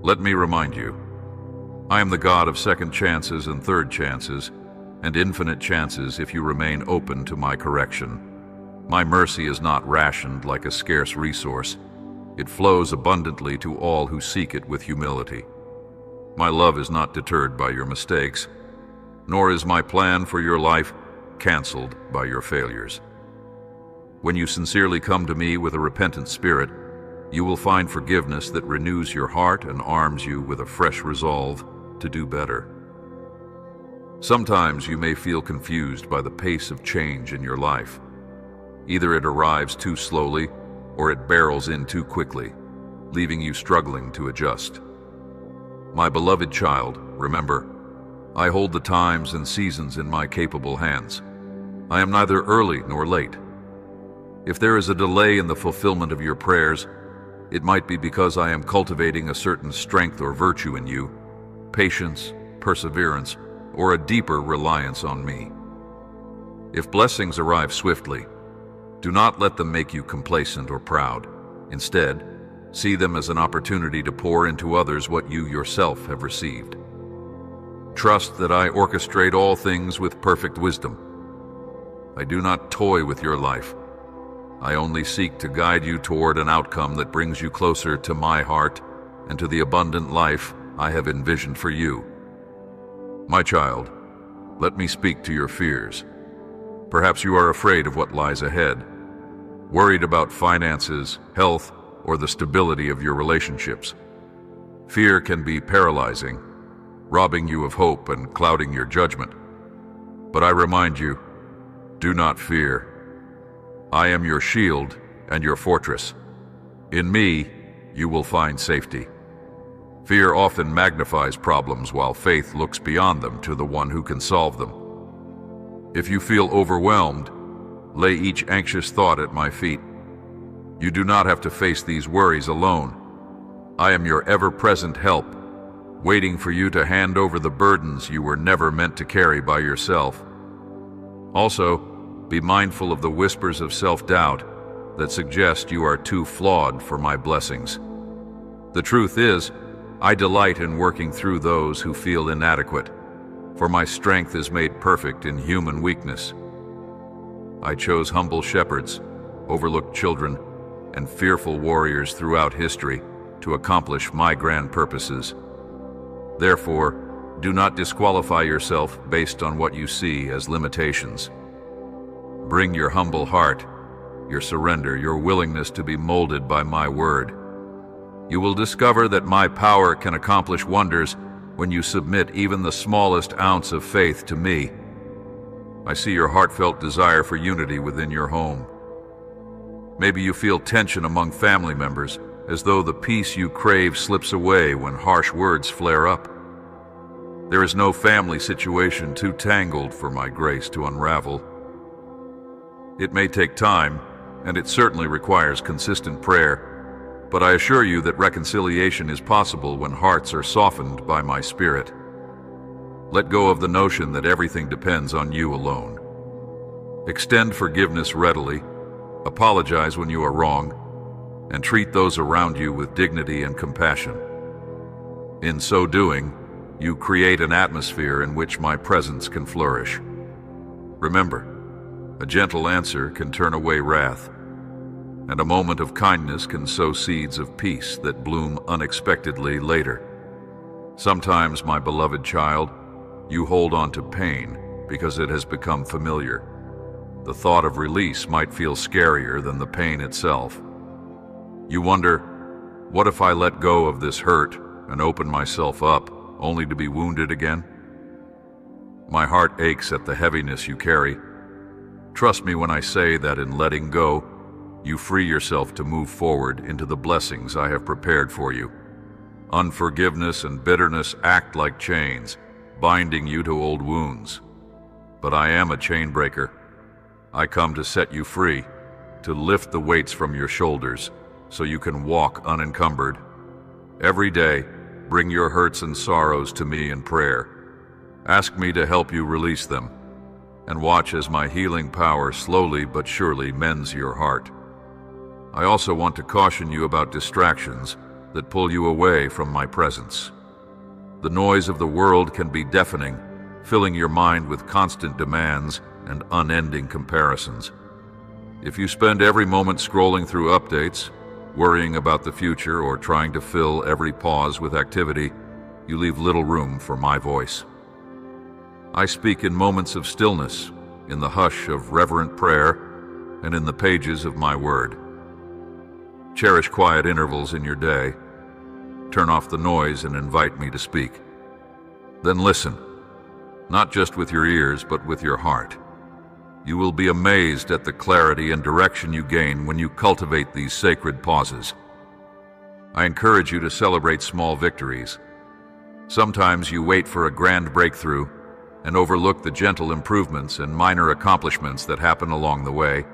Let me remind you, I am the God of second chances and third chances, and infinite chances if you remain open to my correction. My mercy is not rationed like a scarce resource. It flows abundantly to all who seek it with humility. My love is not deterred by your mistakes, nor is my plan for your life canceled by your failures. When you sincerely come to me with a repentant spirit, you will find forgiveness that renews your heart and arms you with a fresh resolve to do better. Sometimes you may feel confused by the pace of change in your life. Either it arrives too slowly or it barrels in too quickly, leaving you struggling to adjust. My beloved child, remember, I hold the times and seasons in my capable hands. I am neither early nor late. If there is a delay in the fulfillment of your prayers, it might be because I am cultivating a certain strength or virtue in you, patience, perseverance, or a deeper reliance on me. If blessings arrive swiftly, do not let them make you complacent or proud. Instead, see them as an opportunity to pour into others what you yourself have received. Trust that I orchestrate all things with perfect wisdom. I do not toy with your life. I only seek to guide you toward an outcome that brings you closer to my heart and to the abundant life I have envisioned for you. My child, let me speak to your fears. Perhaps you are afraid of what lies ahead, worried about finances, health, or the stability of your relationships. Fear can be paralyzing, robbing you of hope and clouding your judgment. But I remind you, do not fear. I am your shield and your fortress. In me, you will find safety. Fear often magnifies problems while faith looks beyond them to the one who can solve them. If you feel overwhelmed, lay each anxious thought at my feet. You do not have to face these worries alone. I am your ever-present help, waiting for you to hand over the burdens you were never meant to carry by yourself. Also, be mindful of the whispers of self-doubt that suggest you are too flawed for my blessings. The truth is, I delight in working through those who feel inadequate, for my strength is made perfect in human weakness. I chose humble shepherds, overlooked children, and fearful warriors throughout history to accomplish my grand purposes. Therefore, do not disqualify yourself based on what you see as limitations. Bring your humble heart, your surrender, your willingness to be molded by my word. You will discover that my power can accomplish wonders when you submit even the smallest ounce of faith to me. I see your heartfelt desire for unity within your home. Maybe you feel tension among family members, as though the peace you crave slips away when harsh words flare up. There is no family situation too tangled for my grace to unravel. It may take time, and it certainly requires consistent prayer, but I assure you that reconciliation is possible when hearts are softened by my Spirit. Let go of the notion that everything depends on you alone. Extend forgiveness readily, apologize when you are wrong, and treat those around you with dignity and compassion. In so doing, you create an atmosphere in which my presence can flourish. Remember, a gentle answer can turn away wrath, and a moment of kindness can sow seeds of peace that bloom unexpectedly later. Sometimes, my beloved child, you hold on to pain because it has become familiar. The thought of release might feel scarier than the pain itself. You wonder, what if I let go of this hurt and open myself up, only to be wounded again? My heart aches at the heaviness you carry. Trust me when I say that in letting go, you free yourself to move forward into the blessings I have prepared for you. Unforgiveness and bitterness act like chains, binding you to old wounds. But I am a chain breaker. I come to set you free, to lift the weights from your shoulders so you can walk unencumbered. Every day, bring your hurts and sorrows to me in prayer. Ask me to help you release them, and watch as my healing power slowly but surely mends your heart. I also want to caution you about distractions that pull you away from my presence. The noise of the world can be deafening, filling your mind with constant demands and unending comparisons. If you spend every moment scrolling through updates, worrying about the future, or trying to fill every pause with activity, you leave little room for my voice. I speak in moments of stillness, in the hush of reverent prayer, and in the pages of my word. Cherish quiet intervals in your day. Turn off the noise and invite me to speak. Then listen, not just with your ears, but with your heart. You will be amazed at the clarity and direction you gain when you cultivate these sacred pauses. I encourage you to celebrate small victories. Sometimes you wait for a grand breakthrough and overlook the gentle improvements and minor accomplishments that happen along the way.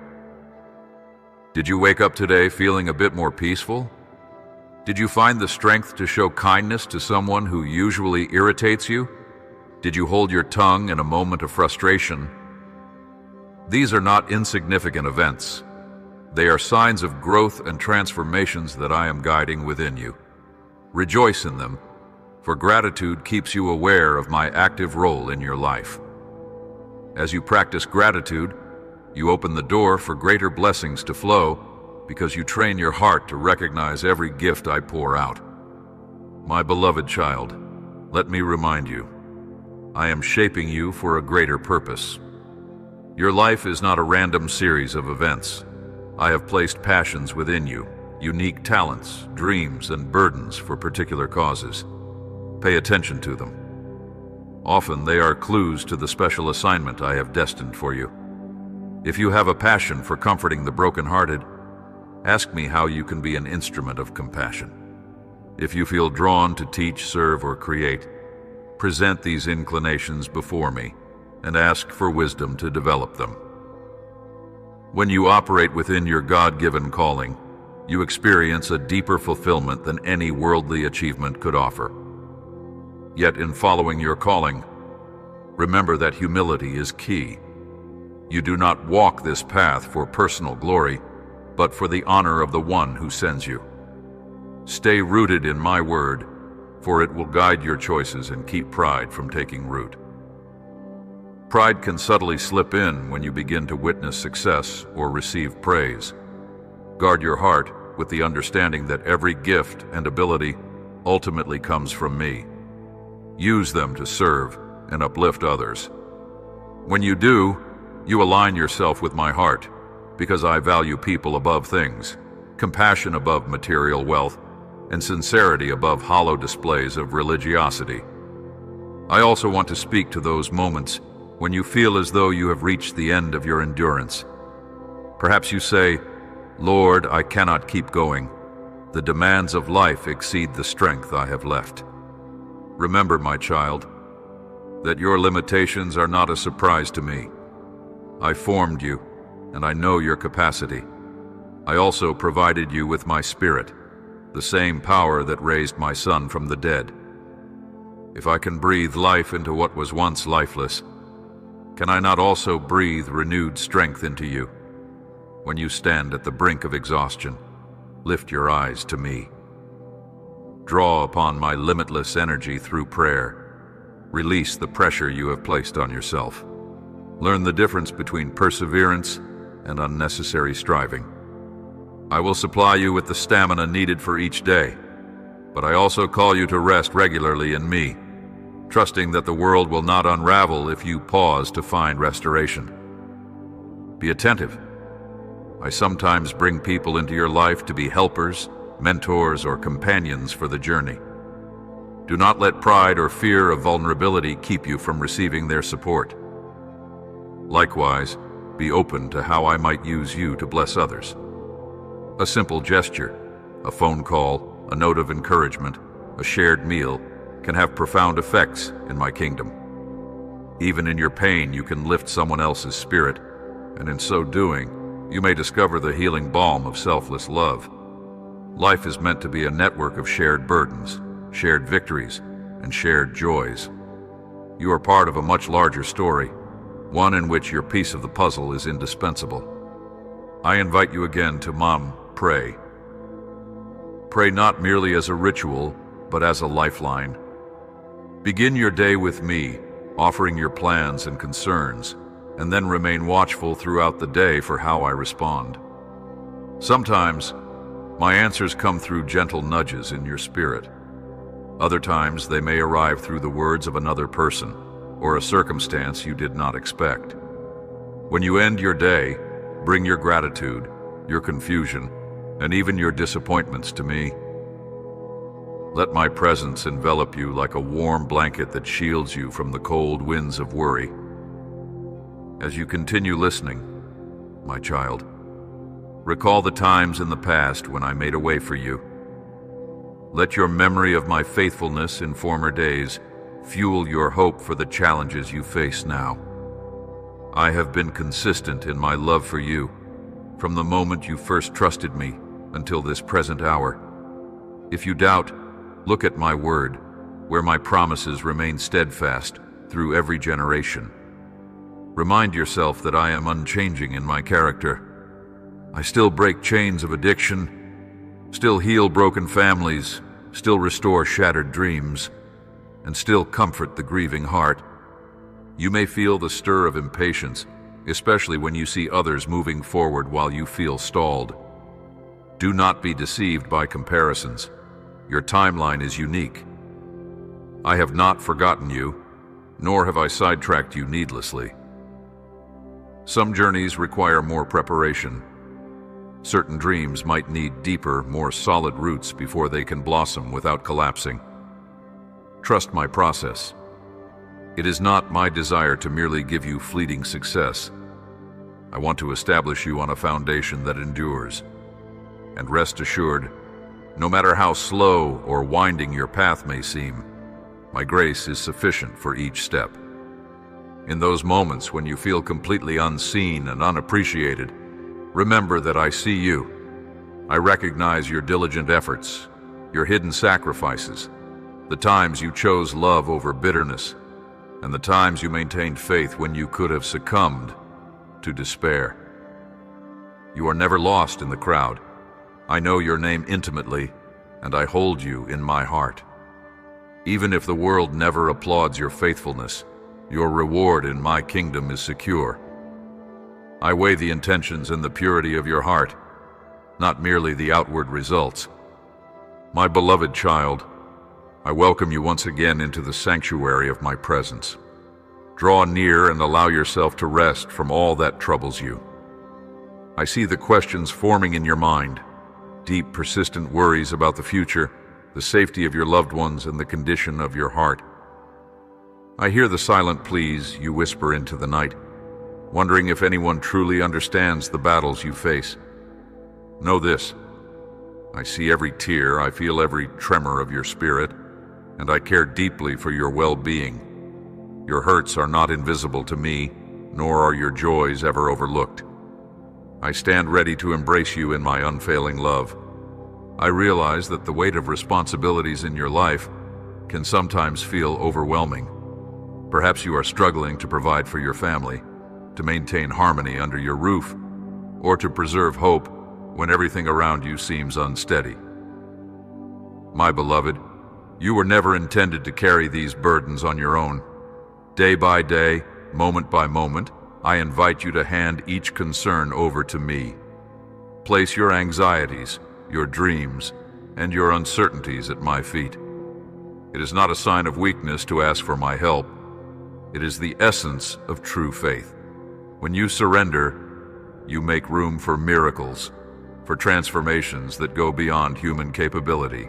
Did you wake up today feeling a bit more peaceful? Did you find the strength to show kindness to someone who usually irritates you? Did you hold your tongue in a moment of frustration? These are not insignificant events. They are signs of growth and transformations that I am guiding within you. Rejoice in them, for gratitude keeps you aware of my active role in your life. As you practice gratitude, you open the door for greater blessings to flow because you train your heart to recognize every gift I pour out. My beloved child, let me remind you, I am shaping you for a greater purpose. Your life is not a random series of events. I have placed passions within you, unique talents, dreams, and burdens for particular causes. Pay attention to them. Often they are clues to the special assignment I have destined for you. If you have a passion for comforting the brokenhearted, ask me how you can be an instrument of compassion. If you feel drawn to teach, serve, or create, present these inclinations before me and ask for wisdom to develop them. When you operate within your God-given calling, you experience a deeper fulfillment than any worldly achievement could offer. Yet in following your calling, remember that humility is key. You do not walk this path for personal glory, but for the honor of the one who sends you. Stay rooted in my word, for it will guide your choices and keep pride from taking root. Pride can subtly slip in when you begin to witness success or receive praise. Guard your heart with the understanding that every gift and ability ultimately comes from me. Use them to serve and uplift others. When you do, you align yourself with my heart, because I value people above things, compassion above material wealth, and sincerity above hollow displays of religiosity. I also want to speak to those moments when you feel as though you have reached the end of your endurance. Perhaps you say, "Lord, I cannot keep going. The demands of life exceed the strength I have left." Remember, my child, that your limitations are not a surprise to me. I formed you, and I know your capacity. I also provided you with my Spirit, the same power that raised my Son from the dead. If I can breathe life into what was once lifeless, can I not also breathe renewed strength into you? When you stand at the brink of exhaustion, lift your eyes to me. Draw upon my limitless energy through prayer. Release the pressure you have placed on yourself. Learn the difference between perseverance and unnecessary striving. I will supply you with the stamina needed for each day, but I also call you to rest regularly in me, trusting that the world will not unravel if you pause to find restoration. Be attentive. I sometimes bring people into your life to be helpers, mentors, or companions for the journey. Do not let pride or fear of vulnerability keep you from receiving their support. Likewise, be open to how I might use you to bless others. A simple gesture, a phone call, a note of encouragement, a shared meal can have profound effects in my kingdom. Even in your pain, you can lift someone else's spirit, and in so doing, you may discover the healing balm of selfless love. Life is meant to be a network of shared burdens, shared victories, and shared joys. You are part of a much larger story, one in which your piece of the puzzle is indispensable. I invite you again to pray. Pray not merely as a ritual, but as a lifeline. Begin your day with me, offering your plans and concerns, and then remain watchful throughout the day for how I respond. Sometimes, my answers come through gentle nudges in your spirit. Other times, they may arrive through the words of another person or a circumstance you did not expect. When you end your day, bring your gratitude, your confusion, and even your disappointments to me. Let my presence envelop you like a warm blanket that shields you from the cold winds of worry. As you continue listening, my child, recall the times in the past when I made a way for you. Let your memory of my faithfulness in former days fuel your hope for the challenges you face now. I have been consistent in my love for you from the moment you first trusted me until this present hour. If you doubt, look at my word, where my promises remain steadfast through every generation. Remind yourself that I am unchanging in my character. I still break chains of addiction, still heal broken families, still restore shattered dreams, and still comfort the grieving heart. You may feel the stir of impatience, especially when you see others moving forward while you feel stalled. Do not be deceived by comparisons. Your timeline is unique. I have not forgotten you, nor have I sidetracked you needlessly. Some journeys require more preparation. Certain dreams might need deeper, more solid roots before they can blossom without collapsing. Trust my process. It is not my desire to merely give you fleeting success. I want to establish you on a foundation that endures. And rest assured, no matter how slow or winding your path may seem, my grace is sufficient for each step. In those moments when you feel completely unseen and unappreciated, remember that I see you. I recognize your diligent efforts, your hidden sacrifices, the times you chose love over bitterness, and the times you maintained faith when you could have succumbed to despair. You are never lost in the crowd. I know your name intimately, and I hold you in my heart. Even if the world never applauds your faithfulness, your reward in my kingdom is secure. I weigh the intentions and the purity of your heart, not merely the outward results. My beloved child, I welcome you once again into the sanctuary of my presence. Draw near and allow yourself to rest from all that troubles you. I see the questions forming in your mind, deep, persistent worries about the future, the safety of your loved ones, and the condition of your heart. I hear the silent pleas you whisper into the night, wondering if anyone truly understands the battles you face. Know this: I see every tear, I feel every tremor of your spirit, and I care deeply for your well-being. Your hurts are not invisible to me, nor are your joys ever overlooked. I stand ready to embrace you in my unfailing love. I realize that the weight of responsibilities in your life can sometimes feel overwhelming. Perhaps you are struggling to provide for your family, to maintain harmony under your roof, or to preserve hope when everything around you seems unsteady. My beloved, you were never intended to carry these burdens on your own. Day by day, moment by moment, I invite you to hand each concern over to me. Place your anxieties, your dreams, and your uncertainties at my feet. It is not a sign of weakness to ask for my help. It is the essence of true faith. When you surrender, you make room for miracles, for transformations that go beyond human capability.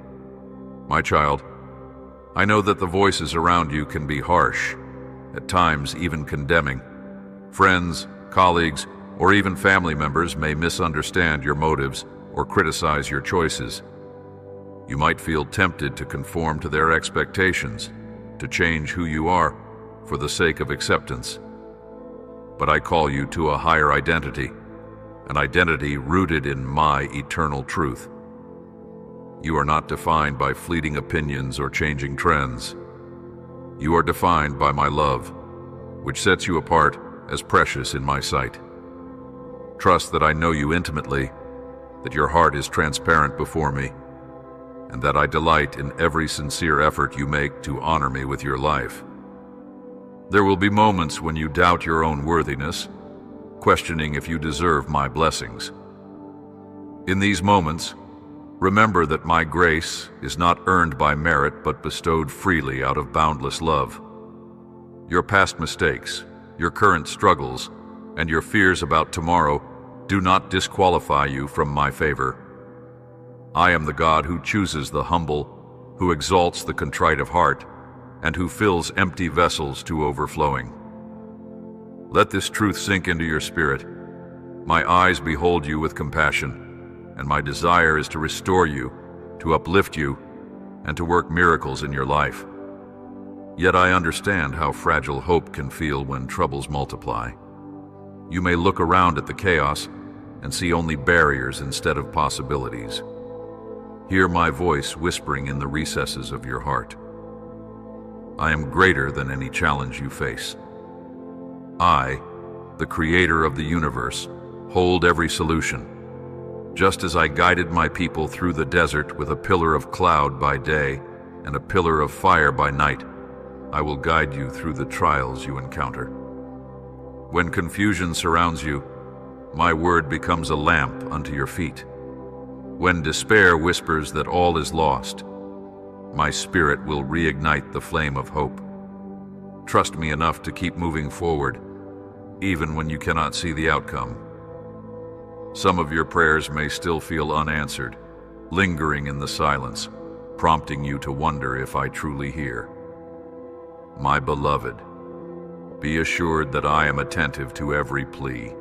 My child, I know that the voices around you can be harsh, at times even condemning. Friends, colleagues, or even family members may misunderstand your motives or criticize your choices. You might feel tempted to conform to their expectations, to change who you are for the sake of acceptance. But I call you to a higher identity, an identity rooted in my eternal truth. You are not defined by fleeting opinions or changing trends. You are defined by my love, which sets you apart as precious in my sight. Trust that I know you intimately, that your heart is transparent before me, and that I delight in every sincere effort you make to honor me with your life. There will be moments when you doubt your own worthiness, questioning if you deserve my blessings. In these moments, remember that my grace is not earned by merit but bestowed freely out of boundless love. Your past mistakes, your current struggles, and your fears about tomorrow do not disqualify you from my favor. I am the God who chooses the humble, who exalts the contrite of heart, and who fills empty vessels to overflowing. Let this truth sink into your spirit. My eyes behold you with compassion, and my desire is to restore you, to uplift you, and to work miracles in your life. Yet I understand how fragile hope can feel when troubles multiply. You may look around at the chaos and see only barriers instead of possibilities. Hear my voice whispering in the recesses of your heart. I am greater than any challenge you face. I, the creator of the universe, hold every solution. Just as I guided my people through the desert with a pillar of cloud by day and a pillar of fire by night, I will guide you through the trials you encounter. When confusion surrounds you, my word becomes a lamp unto your feet. When despair whispers that all is lost, my spirit will reignite the flame of hope. Trust me enough to keep moving forward, even when you cannot see the outcome. Some of your prayers may still feel unanswered, lingering in the silence, prompting you to wonder if I truly hear. My beloved, be assured that I am attentive to every plea.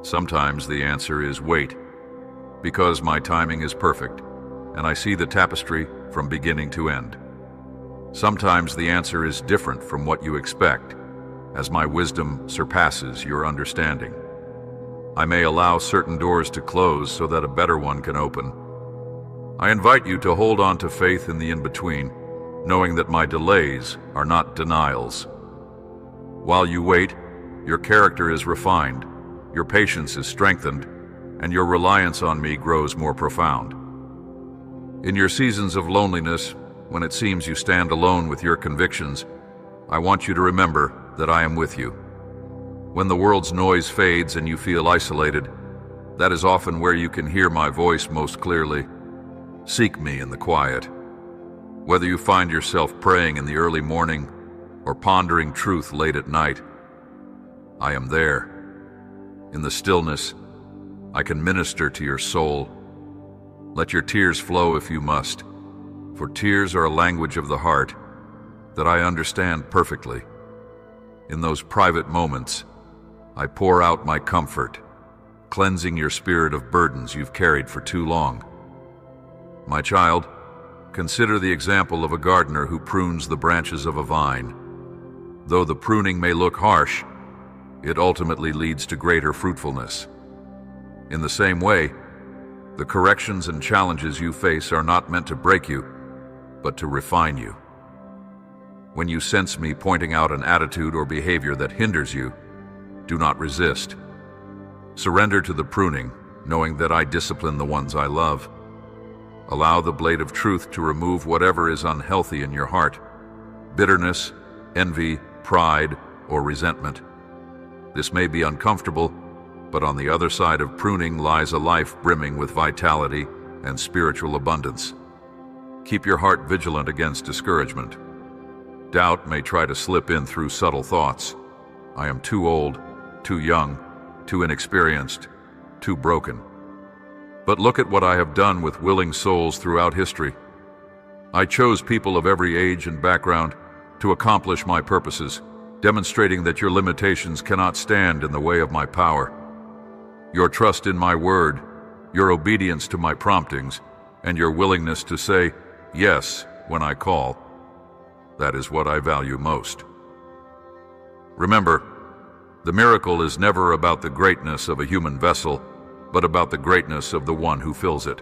Sometimes the answer is wait, because my timing is perfect, and I see the tapestry from beginning to end. Sometimes the answer is different from what you expect, as my wisdom surpasses your understanding. I may allow certain doors to close so that a better one can open. I invite you to hold on to faith in the in-between, knowing that my delays are not denials. While you wait, your character is refined, your patience is strengthened, and your reliance on me grows more profound. In your seasons of loneliness, when it seems you stand alone with your convictions, I want you to remember that I am with you. When the world's noise fades and you feel isolated, that is often where you can hear my voice most clearly. Seek me in the quiet. Whether you find yourself praying in the early morning or pondering truth late at night, I am there. In the stillness, I can minister to your soul. Let your tears flow if you must, for tears are a language of the heart that I understand perfectly. In those private moments, I pour out my comfort, cleansing your spirit of burdens you've carried for too long. My child, consider the example of a gardener who prunes the branches of a vine. Though the pruning may look harsh, it ultimately leads to greater fruitfulness. In the same way, the corrections and challenges you face are not meant to break you, but to refine you. When you sense me pointing out an attitude or behavior that hinders you, do not resist. Surrender to the pruning, knowing that I discipline the ones I love. Allow the blade of truth to remove whatever is unhealthy in your heart: bitterness, envy, pride, or resentment. This may be uncomfortable, but on the other side of pruning lies a life brimming with vitality and spiritual abundance. Keep your heart vigilant against discouragement. Doubt may try to slip in through subtle thoughts. I am too old, too young, too inexperienced, too broken. But look at what I have done with willing souls throughout history. I chose people of every age and background to accomplish my purposes, demonstrating that your limitations cannot stand in the way of my power. Your trust in my word, your obedience to my promptings, and your willingness to say yes when I call, that is what I value most. Remember, the miracle is never about the greatness of a human vessel, but about the greatness of the one who fills it.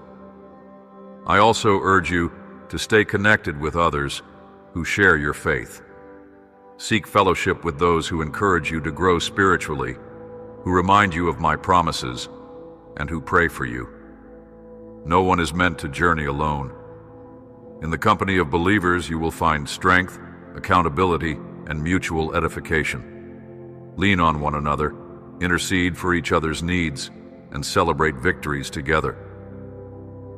I also urge you to stay connected with others who share your faith. Seek fellowship with those who encourage you to grow spiritually, who remind you of my promises, and who pray for you. No one is meant to journey alone. In the company of believers, you will find strength, accountability, and mutual edification. Lean on one another, intercede for each other's needs, and celebrate victories together.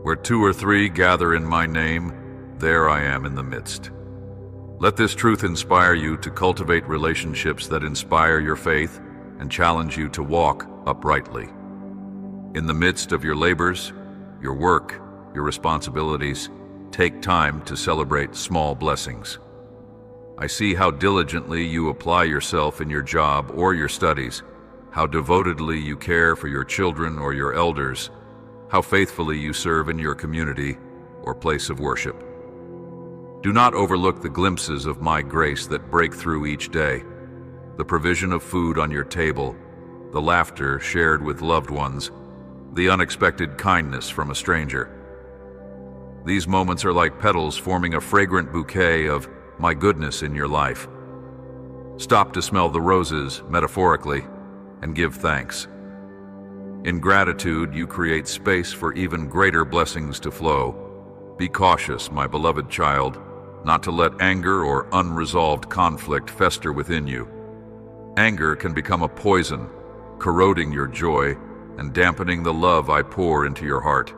Where 2 or 3 gather in my name, there I am in the midst. Let this truth inspire you to cultivate relationships that inspire your faith and challenge you to walk uprightly. In the midst of your labors, your work, your responsibilities, take time to celebrate small blessings. I see how diligently you apply yourself in your job or your studies, how devotedly you care for your children or your elders, how faithfully you serve in your community or place of worship. Do not overlook the glimpses of my grace that break through each day, the provision of food on your table, the laughter shared with loved ones, the unexpected kindness from a stranger. These moments are like petals forming a fragrant bouquet of my goodness in your life. Stop to smell the roses, metaphorically, and give thanks. In gratitude, you create space for even greater blessings to flow. Be cautious, my beloved child, not to let anger or unresolved conflict fester within you. Anger can become a poison, corroding your joy and dampening the love I pour into your heart.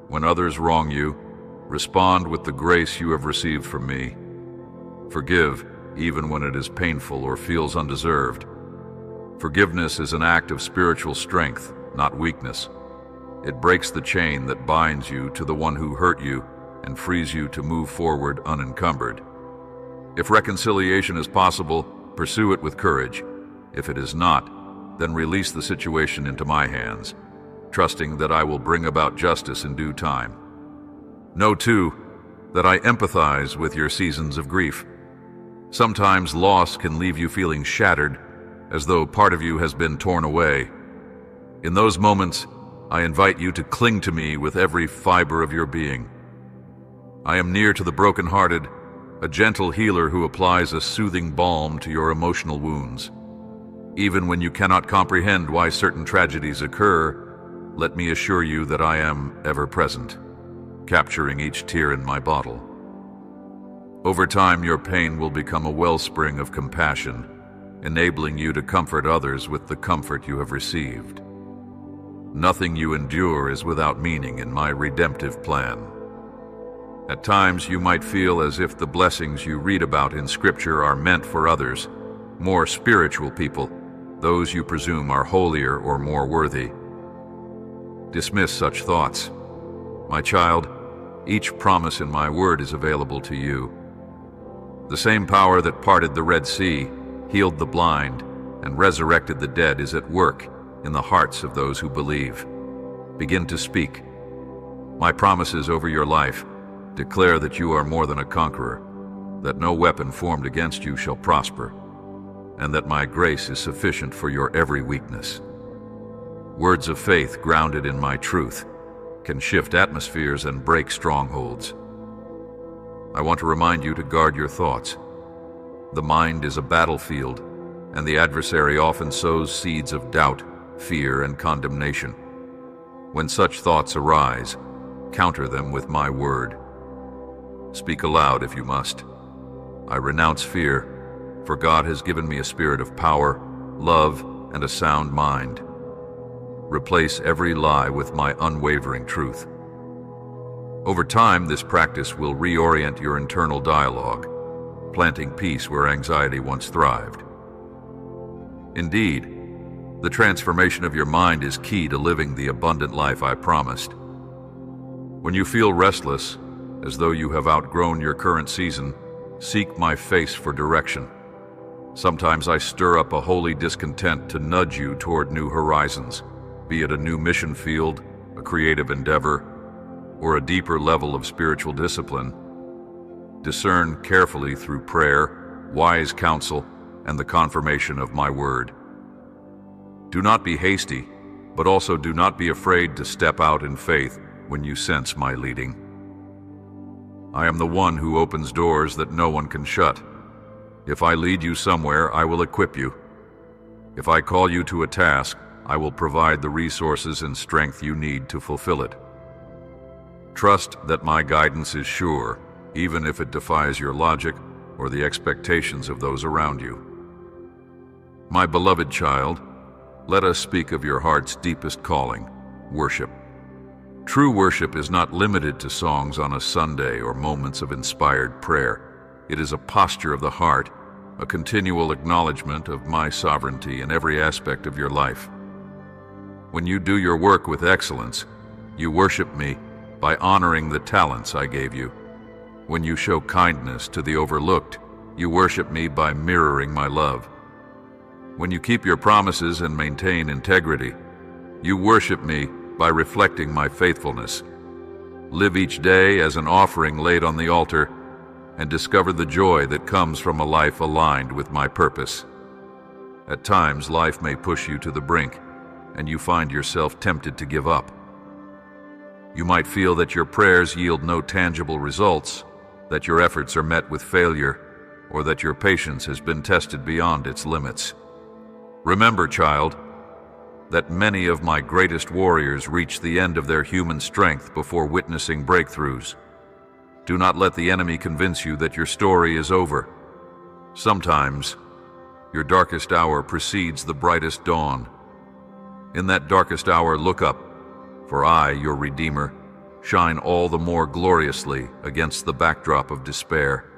When others wrong you, respond with the grace you have received from me. Forgive, even when it is painful or feels undeserved. Forgiveness is an act of spiritual strength, not weakness. It breaks the chain that binds you to the one who hurt you and frees you to move forward unencumbered. If reconciliation is possible, pursue it with courage. If it is not, then release the situation into my hands, trusting that I will bring about justice in due time. Know, too, that I empathize with your seasons of grief. Sometimes loss can leave you feeling shattered, as though part of you has been torn away. In those moments, I invite you to cling to me with every fiber of your being. I am near to the brokenhearted, a gentle healer who applies a soothing balm to your emotional wounds. Even when you cannot comprehend why certain tragedies occur, let me assure you that I am ever present, capturing each tear in my bottle. Over time, your pain will become a wellspring of compassion, enabling you to comfort others with the comfort you have received. Nothing you endure is without meaning in my redemptive plan. At times, you might feel as if the blessings you read about in Scripture are meant for others, more spiritual people, those you presume are holier or more worthy. Dismiss such thoughts. My child, each promise in my word is available to you. The same power that parted the Red Sea, healed the blind, and resurrected the dead is at work in the hearts of those who believe. Begin to speak. My promises over your life declare that you are more than a conqueror, that no weapon formed against you shall prosper, and that my grace is sufficient for your every weakness. Words of faith grounded in my truth can shift atmospheres and break strongholds. I want to remind you to guard your thoughts. The mind is a battlefield, and the adversary often sows seeds of doubt, fear, and condemnation. When such thoughts arise, counter them with my word. Speak aloud if you must. I renounce fear, for God has given me a spirit of power, love, and a sound mind. Replace every lie with my unwavering truth. Over time, this practice will reorient your internal dialogue, planting peace where anxiety once thrived. Indeed, the transformation of your mind is key to living the abundant life I promised. When you feel restless, as though you have outgrown your current season, seek my face for direction. Sometimes I stir up a holy discontent to nudge you toward new horizons, be it a new mission field, a creative endeavor, or a deeper level of spiritual discipline. Discern carefully through prayer, wise counsel, and the confirmation of my word. Do not be hasty, but also do not be afraid to step out in faith when you sense my leading. I am the one who opens doors that no one can shut. If I lead you somewhere, I will equip you. If I call you to a task, I will provide the resources and strength you need to fulfill it. Trust that my guidance is sure, even if it defies your logic or the expectations of those around you. My beloved child, let us speak of your heart's deepest calling, worship. True worship is not limited to songs on a Sunday or moments of inspired prayer. It is a posture of the heart, a continual acknowledgement of my sovereignty in every aspect of your life. When you do your work with excellence, you worship me by honoring the talents I gave you. When you show kindness to the overlooked, you worship me by mirroring my love. When you keep your promises and maintain integrity, you worship me by reflecting my faithfulness. Live each day as an offering laid on the altar and discover the joy that comes from a life aligned with my purpose. At times, life may push you to the brink, and you find yourself tempted to give up. You might feel that your prayers yield no tangible results, that your efforts are met with failure, or that your patience has been tested beyond its limits. Remember, child, that many of my greatest warriors reach the end of their human strength before witnessing breakthroughs. Do not let the enemy convince you that your story is over. Sometimes, your darkest hour precedes the brightest dawn. In that darkest hour, look up, for I, your Redeemer, shine all the more gloriously against the backdrop of despair.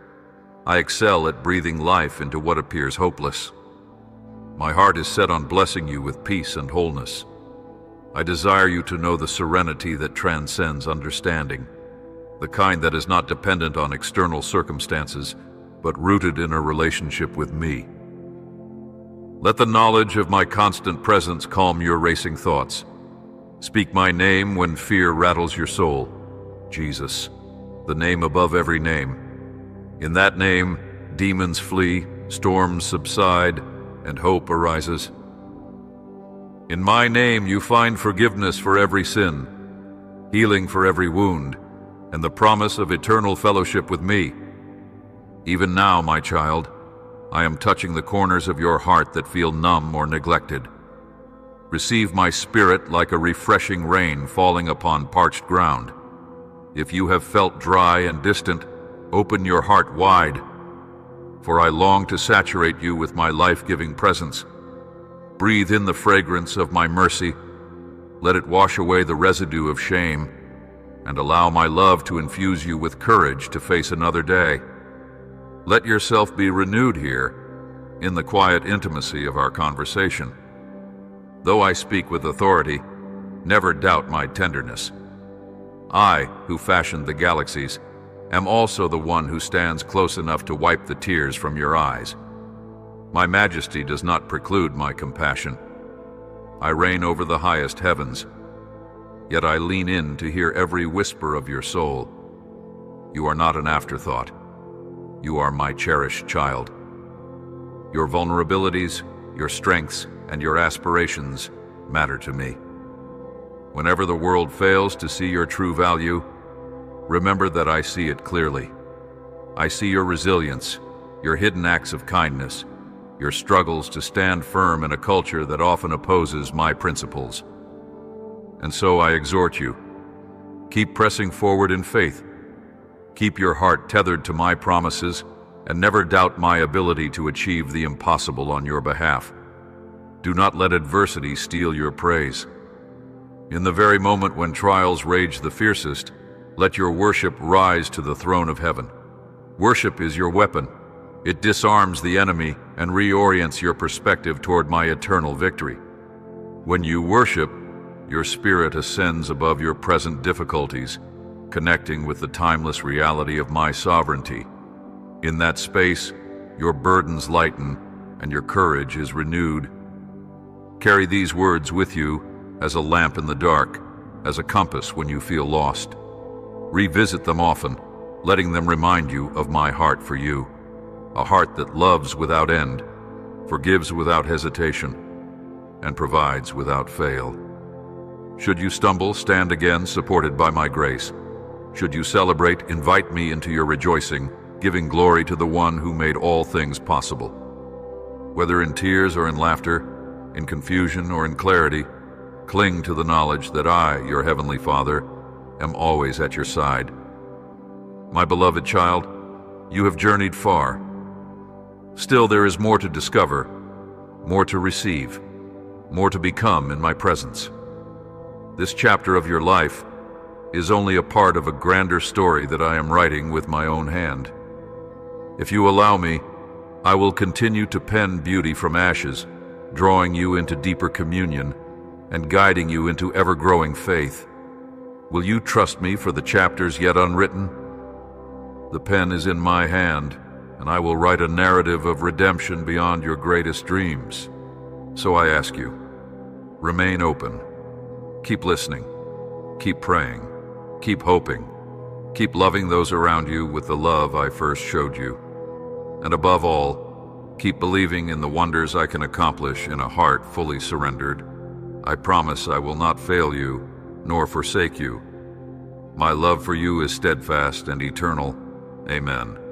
I excel at breathing life into what appears hopeless. My heart is set on blessing you with peace and wholeness. I desire you to know the serenity that transcends understanding, the kind that is not dependent on external circumstances, but rooted in a relationship with me. Let the knowledge of my constant presence calm your racing thoughts. Speak my name when fear rattles your soul. Jesus, the name above every name. In that name, demons flee, storms subside, and hope arises. In my name you find forgiveness for every sin, healing for every wound, and the promise of eternal fellowship with me. Even now, my child, I am touching the corners of your heart that feel numb or neglected. Receive my spirit like a refreshing rain falling upon parched ground. If you have felt dry and distant, open your heart wide, for I long to saturate you with my life-giving presence. Breathe in the fragrance of my mercy. Let it wash away the residue of shame, and allow my love to infuse you with courage to face another day. Let yourself be renewed here, in the quiet intimacy of our conversation. Though I speak with authority, never doubt my tenderness. I, who fashioned the galaxies, am also the one who stands close enough to wipe the tears from your eyes. My majesty does not preclude my compassion. I reign over the highest heavens, yet I lean in to hear every whisper of your soul. You are not an afterthought. You are my cherished child. Your vulnerabilities, your strengths, and your aspirations matter to me. Whenever the world fails to see your true value, remember that I see it clearly. I see your resilience, your hidden acts of kindness, your struggles to stand firm in a culture that often opposes my principles. And so I exhort you, Keep pressing forward in faith. Keep your heart tethered to my promises and never doubt my ability to achieve the impossible on your behalf. Do not let adversity steal your praise. In the very moment when trials rage the fiercest, let your worship rise to the throne of heaven. Worship is your weapon. It disarms the enemy and reorients your perspective toward my eternal victory. When you worship, your spirit ascends above your present difficulties, connecting with the timeless reality of my sovereignty. In that space, your burdens lighten and your courage is renewed. Carry these words with you as a lamp in the dark, as a compass when you feel lost. Revisit them often, letting them remind you of my heart for you, a heart that loves without end, forgives without hesitation, and provides without fail. Should you stumble, stand again, supported by my grace. Should you celebrate, invite me into your rejoicing, giving glory to the one who made all things possible. Whether in tears or in laughter, in confusion or in clarity, cling to the knowledge that I, your heavenly Father, am always at your side. My beloved child, you have journeyed far. Still there is more to discover, more to receive, more to become in my presence. This chapter of your life is only a part of a grander story that I am writing with my own hand. If you allow me, I will continue to pen beauty from ashes, drawing you into deeper communion and guiding you into ever-growing faith. Will you trust me for the chapters yet unwritten? The pen is in my hand, and I will write a narrative of redemption beyond your greatest dreams. So I ask you, remain open. Keep listening. Keep praying. Keep hoping. Keep loving those around you with the love I first showed you. And above all, keep believing in the wonders I can accomplish in a heart fully surrendered. I promise I will not fail you, nor forsake you. My love for you is steadfast and eternal. Amen.